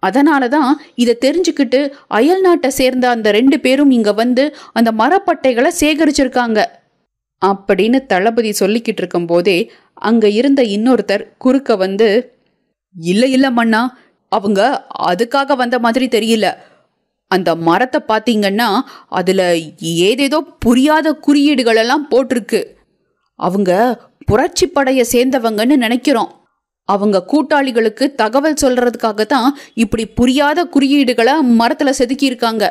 அதனாலதான் இதை தெரிஞ்சுக்கிட்டு அயல் நாட்டை சேர்ந்த அந்த 2 பேரும் இங்க வந்து அந்த மரப்பட்டைகளை சேகரிச்சிருக்காங்க அப்படின்னு தளபதி சொல்லிக்கிட்டு இருக்கும் போதே அங்க இருந்த இன்னொருத்தர் குறுக்க வந்து, இல்ல மன்னா, அவங்க அதுக்காக வந்த மாதிரி தெரியல. அந்த மரத்தை பார்த்தீங்கன்னா அதுல ஏதேதோ புரியாத குறியீடுகள் எல்லாம் போட்டிருக்கு. அவங்க புரட்சி படைய சேர்ந்தவங்கன்னு நினைக்கிறோம். அவங்க கூட்டாளிகளுக்கு தகவல் சொல்றதுக்காக தான் இப்படி புரியாத குறியீடுகளை மரத்துல செதுக்கியிருக்காங்க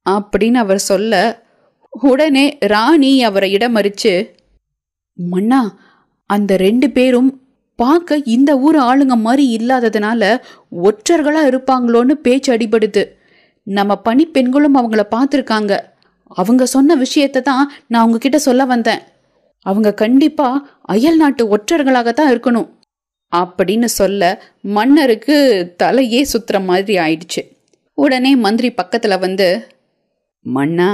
அப்படின்னு அவர் சொல்ல, உடனே ராணி அவரை இடமறிச்சு, மன்னா, அந்த 2 பேரும் பார்க்க இந்த ஊர் ஆளுங்க மாதிரி இல்லாததுனால ஒற்றர்களா இருப்பாங்களோன்னு பேச்சு அடிபடுது. நம்ம பணிப்பெண்களும் அவங்கள பார்த்துருக்காங்க. அவங்க சொன்ன விஷயத்தை தான் நான் உங்ககிட்ட சொல்ல வந்தேன். அவங்க கண்டிப்பா அயல் நாட்டு ஒற்றர்களாகத்தான் இருக்கணும் அப்படின்னு சொல்ல மன்னருக்கு தலையே சுத்துற மாதிரி ஆயிடுச்சு. உடனே மந்திரி பக்கத்துல வந்து, மன்னா,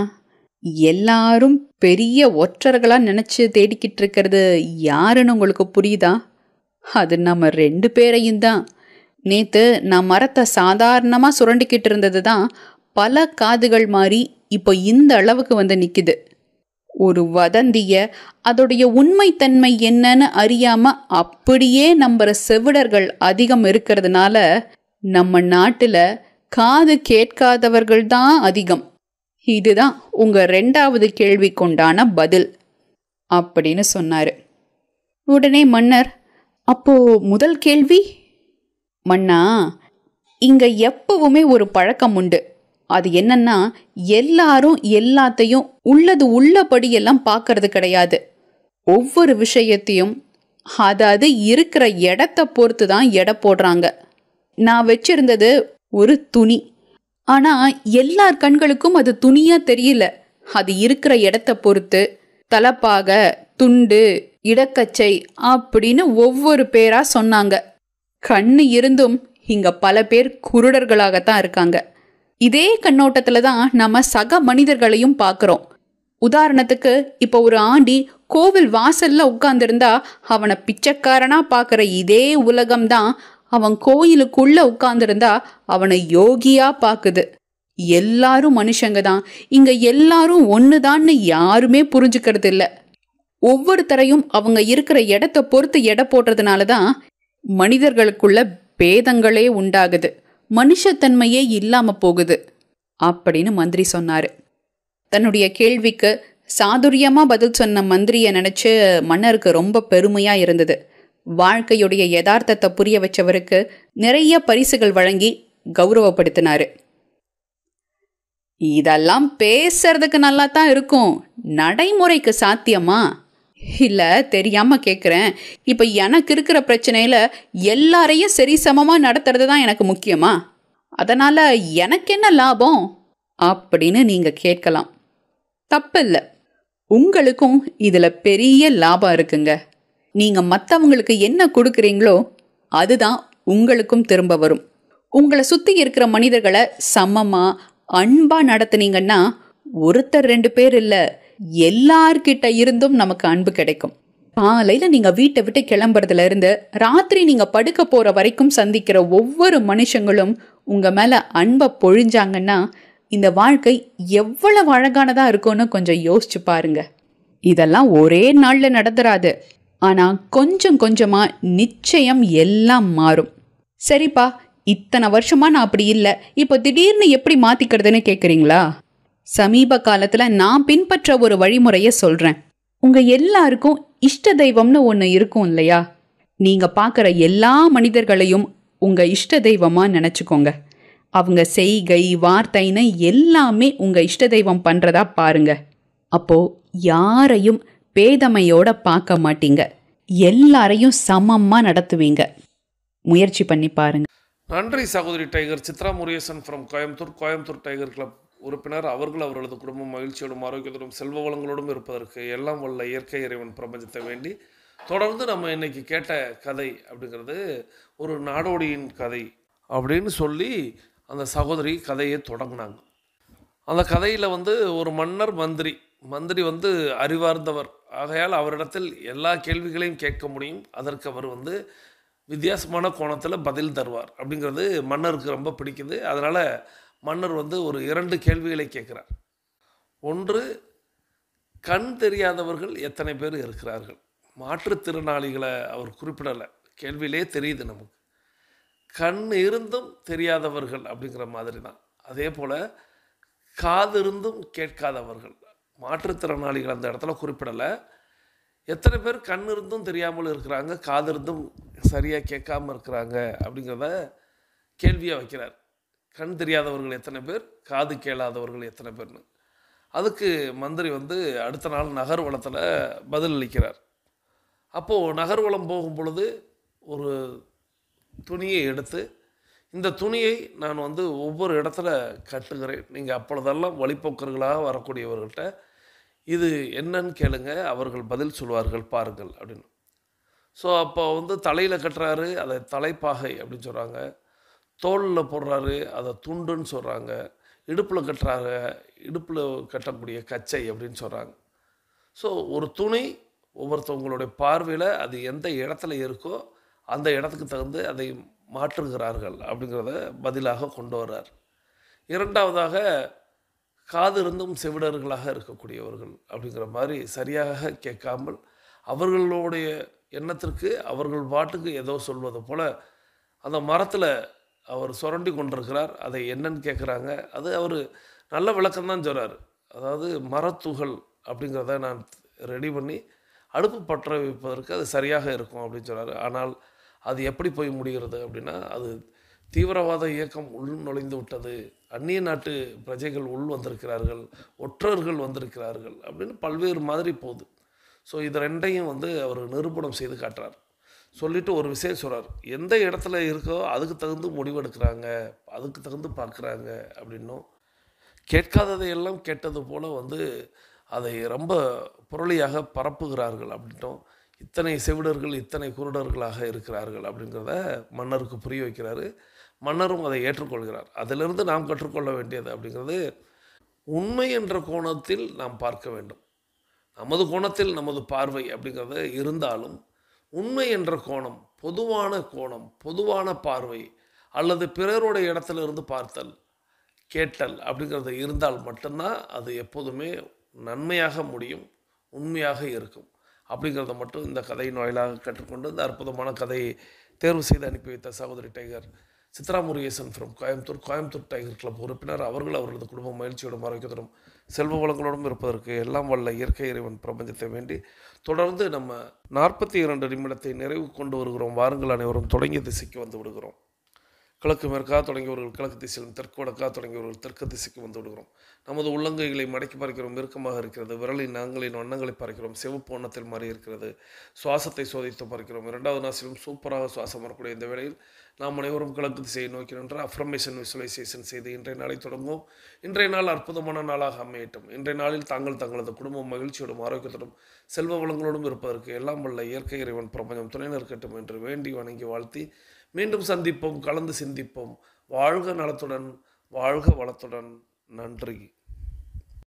எல்லாரும் பெரிய ஒற்றர்களா நினைச்சு தேடிக்கிட்டு இருக்கிறது யாருன்னு உங்களுக்கு புரியுதா? அது நம்ம 2 பேரையும் தான். நேத்து நான் மரத்தை சாதாரணமா சுரண்டிக்கிட்டு இருந்தது தான் பல காதுகள் மாறி இப்போ இந்த அளவுக்கு வந்து நிக்குது. ஒரு வதந்திய அதோடைய உண்மைத்தன்மை என்னன்னு அறியாம அப்படியே நம்புற செவிடர்கள் அதிகம் இருக்கிறதுனால நம்ம நாட்டுல காது கேட்காதவர்கள் தான் அதிகம். இதுதான் உங்க 2வது கேள்விக்குண்டான பதில் அப்படின்னு சொன்னாரு. உடனே மன்னர், அப்போ முதல் கேள்வி? மன்னா, இங்க எப்பவுமே ஒரு பழக்கம் உண்டு. அது என்னன்னா, எல்லாரும் எல்லாத்தையும் உள்ளது உள்ளபடியெல்லாம் பார்க்கறது கிடையாது. ஒவ்வொரு விஷயத்தையும் அதாவது இருக்கிற இடத்தை பொறுத்து தான் எடை போடுறாங்க. நான் வச்சிருந்தது ஒரு துணி. ஆனா எல்லார் கண்களுக்கும் அது துணியா தெரியல. அது இருக்கிற இடத்தை பொறுத்து, தலப்பாக, துண்டு, இடக்கச்சை அப்படின்னு ஒவ்வொரு பேரா சொன்னாங்க. கண்ணு இருந்தும் இங்க பல பேர் குருடர்களாகத்தான் இருக்காங்க. இதே கண்ணோட்டத்துல தான் நம்ம சக மனிதர்களையும் பார்க்கிறோம். உதாரணத்துக்கு இப்ப ஒரு ஆண்டி கோவில் வாசல்ல உட்கார்ந்திருந்தா அவனை பிச்சைக்காரனா பார்க்கிற இதே உலகம்தான் அவன் கோயிலுக்குள்ள உட்கார்ந்திருந்தா அவனை யோகியா பாக்குது. எல்லாரும் மனுஷங்க தான், இங்க எல்லாரும் ஒண்ணுதான்னு யாருமே புரிஞ்சுக்கிறது இல்ல. ஒவ்வொருத்தரையும் அவங்க இருக்கிற இடத்த பொறுத்து எடை போடுறதுனாலதான் மனிதர்களுக்குள்ள பேதங்களே உண்டாகுது, மனுஷத்தன்மையே இல்லாம போகுது அப்படின்னு மந்திரி சொன்னாரு. தன்னுடைய கேள்விக்கு சாதுரியமா பதில் சொன்ன மந்திரிய நினைச்சு மன்னருக்கு ரொம்ப பெருமையா இருந்தது. வாழ்க்கையுடைய யதார்த்தத்தை புரிய வச்சவருக்கு நிறைய பரிசுகள் வழங்கி கௌரவப்படுத்தினாரு. இதெல்லாம் பேசுறதுக்கு நல்லா தான் இருக்கும், நடைமுறைக்கு சாத்தியமா? இல்ல, தெரியாம கேக்குறேன். இப்ப எனக்கு இருக்கிற பிரச்சனையில எல்லாரையும் சரிசமமா நடத்துறது தான் எனக்கு முக்கியமா? அதனால எனக்கு என்ன லாபம் அப்படின்னு நீங்க கேட்கலாம். தப்பில்ல, உங்களுக்கும் இதுல பெரிய லாபம் இருக்குங்க. நீங்க மற்றவங்களுக்கு என்ன கொடுக்குறீங்களோ அதுதான் உங்களுக்கும் திரும்ப வரும். உங்களை சுத்தி இருக்கிற மனிதர்களை சமமா அன்பா நடத்துனீங்கன்னா ஒருத்தர் 2 பேர் இல்ல, எல்லார்கிட்ட இருந்தும் நமக்கு அன்பு கிடைக்கும். காலையில நீங்க வீட்டை விட்டு கிளம்புறதுல இருந்து ராத்திரி நீங்க படுக்க போற வரைக்கும் சந்திக்கிற ஒவ்வொரு மனுஷங்களும் உங்க மேல அன்பை பொழிஞ்சாங்கன்னா இந்த வாழ்க்கை எவ்வளவு அழகானதா இருக்கும்னு கொஞ்சம் யோசிச்சு பாருங்க. இதெல்லாம் ஒரே நாள்ல நடந்துராது, ஆனா கொஞ்சம் கொஞ்சமா நிச்சயம் எல்லாம் மாறும். சரிப்பா, இத்தனை வருஷமா நான் அப்படி இல்லை, இப்போ திடீர்னு எப்படி மாத்திக்கிறதுன்னு கேக்குறீங்களா? சமீப காலத்துல நான் பின்பற்ற ஒரு வழிமுறைய சொல்றேன். உங்க எல்லாருக்கும் இஷ்ட தெய்வம்னு ஒண்ணு இருக்கும் இல்லையா? நீங்க பாக்குற எல்லா மனிதர்களையும் உங்க இஷ்ட தெய்வமா நினைச்சுக்கோங்க. அவங்க செய்கை வார்த்தைன்னு எல்லாமே உங்க இஷ்ட தெய்வம் பண்றதா பாருங்க. அப்போ யாரையும் பேதமையோட பார்க்க மாட்டீங்க, எல்லாரையும் சமமா நடத்துவீங்க. முயற்சி பண்ணி பாருங்க. நன்றி சகோதரி tiger. Chitra Murugesan from Coimbatore tiger club உறுப்பினர். அவர்கள் அவர்களது குடும்பம் மகிழ்ச்சியோடும் ஆரோக்கியத்தோடும் செல்வ வளங்களோடும் இருப்பதற்கு எல்லாம் வல்ல இயற்கை இறைவன் பிரபஞ்சத்தை வேண்டி தொடர்ந்து நம்ம இன்னைக்கு கேட்ட கதை அப்படிங்கிறது ஒரு நாடோடியின் கதை அப்படின்னு சொல்லி அந்த சகோதரி கதையை தொடங்கினாங்க. அந்த கதையில் ஒரு மன்னர் மந்திரி அறிவார்ந்தவர். ஆகையால் அவரிடத்தில் எல்லா கேள்விகளையும் கேட்க முடியும். அதற்கு அவர் வித்தியாசமான கோணத்தில் பதில் தருவார் அப்படிங்கிறது மன்னருக்கு ரொம்ப பிடிக்குது. அதனால் மன்னர் ஒரு 2 கேள்விகளை கேட்குறார். ஒன்று, கண் தெரியாதவர்கள் எத்தனை பேர் இருக்கிறார்கள்? மாற்றுத்திறனாளிகளை அவர் குறிப்பிடலை, கேள்வியிலே தெரியுது நமக்கு. கண் இருந்தும் தெரியாதவர்கள் அப்படிங்கிற மாதிரி தான். அதே போல் காது இருந்தும் கேட்காதவர்கள், மாற்றுத்திறனாளிகள் அந்த இடத்துல குறிப்பிடலை. எத்தனை பேர் கண் இருந்தும் தெரியாமல் இருக்கிறாங்க, காது இருந்தும் சரியாக கேட்காமல் இருக்கிறாங்க அப்படிங்கிறத கேள்வியாக வைக்கிறார். கண் தெரியாதவர்கள் எத்தனை பேர், காது கேளாதவர்கள் எத்தனை பேர்னு. அதுக்கு மந்திரி அடுத்த நாள் நகர்வலத்தில் பதில் அளிக்கிறார். அப்போது நகர்வலம் போகும் பொழுது ஒரு துணியை எடுத்து, இந்த துணியை நான் ஒவ்வொரு இடத்துல கட்டுகிறேன், நீங்கள் அப்பொழுதெல்லாம் வழிபோக்கர்களாக வரக்கூடியவர்கள்ட்ட இது என்னன்னு கேளுங்க, அவர்கள் பதில் சொல்வார்கள் பாருங்கள் அப்படின்னு. ஸோ அப்போ தலையில் கட்டுறாரு, அதை தலைப்பாகை அப்படின்னு சொல்கிறாங்க. தோளில் போடுறாரு, அதை துண்டுன்னு சொல்கிறாங்க. இடுப்பில் கட்டுறாங்க, இடுப்பில் கட்டக்கூடிய கச்சை அப்படின்னு சொல்கிறாங்க. ஸோ ஒரு துணி ஒவ்வொருத்தவங்களுடைய பார்வையில் அது எந்த இடத்துல இருக்கோ அந்த இடத்துக்கு தகுந்து அதை மாற்றுகிறார்கள் அப்படிங்கிறத பதிலாக கொண்டு வர்றார். இரண்டாவதாக, காது இருந்தும் செவிடர்களாக இருக்கக்கூடியவர்கள் அப்படிங்கிற மாதிரி சரியாக கேட்காமல் அவர்களுடைய எண்ணத்திற்கு அவர்கள் பாட்டுக்கு ஏதோ சொல்வது போல் அந்த மரத்தில் அவர் சுரண்டி கொண்டிருக்கிறார். அதை என்னன்னு கேட்குறாங்க. அது அவர் நல்ல விளக்கம்தான் சொல்கிறார். அதாவது மரத்துகள் அப்படிங்கிறத நான் ரெடி பண்ணி அடுப்பு பற்ற வைப்பதற்கு அது சரியாக இருக்கும் அப்படின்னு சொல்கிறார். ஆனால் அது எப்படி போய் முடிகிறது அப்படின்னா, அது தீவிரவாத இயக்கம் உள் நுழைந்து விட்டது, அந்நிய நாட்டு பிரஜைகள் உள் வந்திருக்கிறார்கள், ஒற்றர்கள் வந்திருக்கிறார்கள் அப்படின்னு பல்வேறு மாதிரி போகுது. ஸோ இது ரெண்டையும் அவர் நிரூபணம் செய்து காட்டுறார். சொல்லிவிட்டு ஒரு விஷயம் சொல்கிறார், எந்த இடத்துல இருக்கோ அதுக்கு தகுந்து முடிவெடுக்கிறாங்க, அதுக்கு தகுந்து பார்க்குறாங்க அப்படின்னும், கேட்காததையெல்லாம் கேட்டது போல் அதை ரொம்ப புரளியாக பரப்புகிறார்கள் அப்படின்ட்டும், இத்தனை செவிடர்கள் இத்தனை குருடர்களாக இருக்கிறார்கள் அப்படிங்கிறத மன்னருக்கு புரிய வைக்கிறாரு. மன்னரும் அதை ஏற்றுக்கொள்கிறார். அதிலிருந்து நாம் கற்றுக்கொள்ள வேண்டியது அப்படிங்கிறது, உண்மை என்ற கோணத்தில் நாம் பார்க்க வேண்டும். நமது கோணத்தில் நமது பார்வை அப்படிங்கிறது இருந்தாலும், உண்மை என்ற கோணம், பொதுவான பார்வை அல்லது பிறருடைய இடத்துல இருந்து பார்த்தல், கேட்டல் அப்படிங்கிறது இருந்தால் மட்டும்தான் அது எப்போதுமே நன்மையாக முடியும், உண்மையாக இருக்கும். அப்படிங்கிறத மட்டும் இந்த கதையின் வாயிலாக கற்றுக்கொண்டு, இந்த அற்புதமான கதையை தேர்வு செய்து அனுப்பி வைத்த சகோதரி tiger Chitra Murugesan from Coimbatore tiger club உறுப்பினர் அவர்களது குடும்பம் மகிழ்ச்சியோடும் ஆரோக்கியத்தோடும் செல்வ வளங்களோடும் இருப்பதற்கு எல்லாம் வல்ல இயற்கை இறைவன் பிரபஞ்சத்தை வேண்டி தொடர்ந்து நம்ம 42 நிமிடத்தை நிறைவு கொண்டு வருகிறோம். வாருங்கள், அனைவரும் தொடங்கிய திசைக்கு வந்து விடுகிறோம். கிழக்கு மேற்காக தொடங்கியவர்கள் கிழக்கு திசையிலும், தெற்கு வடக்காக தொடங்கியவர்கள் தெற்கு திசைக்கு வந்து விடுகிறோம். நமது உள்ளங்கைகளை மடக்கி பார்க்கிறோம், இறுக்கமாக இருக்கிறது. விரலின் நாங்களின் வண்ணங்களை பார்க்கிறோம், சிவப்பு வண்ணத்தில் மாறி இருக்கிறது. சுவாசத்தை சோதித்து பார்க்கிறோம். 2வது நாசிலும் சூப்பராக சுவாசம் வரக்கூடிய இந்த வேளையில் நாம் அனைவரும் கிழக்கு திசையை நோக்கி நின்று அஃப்ரமேஷன் விசுவலைசேஷன் செய்து இன்றைய நாளை தொடங்குவோம். இன்றைய நாள் அற்புதமான நாளாக அமையட்டும். இன்றைய நாளில் தங்களது குடும்பம் மகிழ்ச்சியோடும் ஆரோக்கியத்தோடும் செல்வ வளங்களோடும் இருப்பதற்கு எல்லாம் வல்ல இயற்கை இறைவன் பிரபஞ்சம் துணை நிற்கட்டும் என்று வேண்டி வணங்கி வாழ்த்தி மீண்டும் சந்திப்போம், கலந்து சிந்திப்போம். வாழ்க நலத்துடன், வாழ்க வளத்துடன். நன்றி.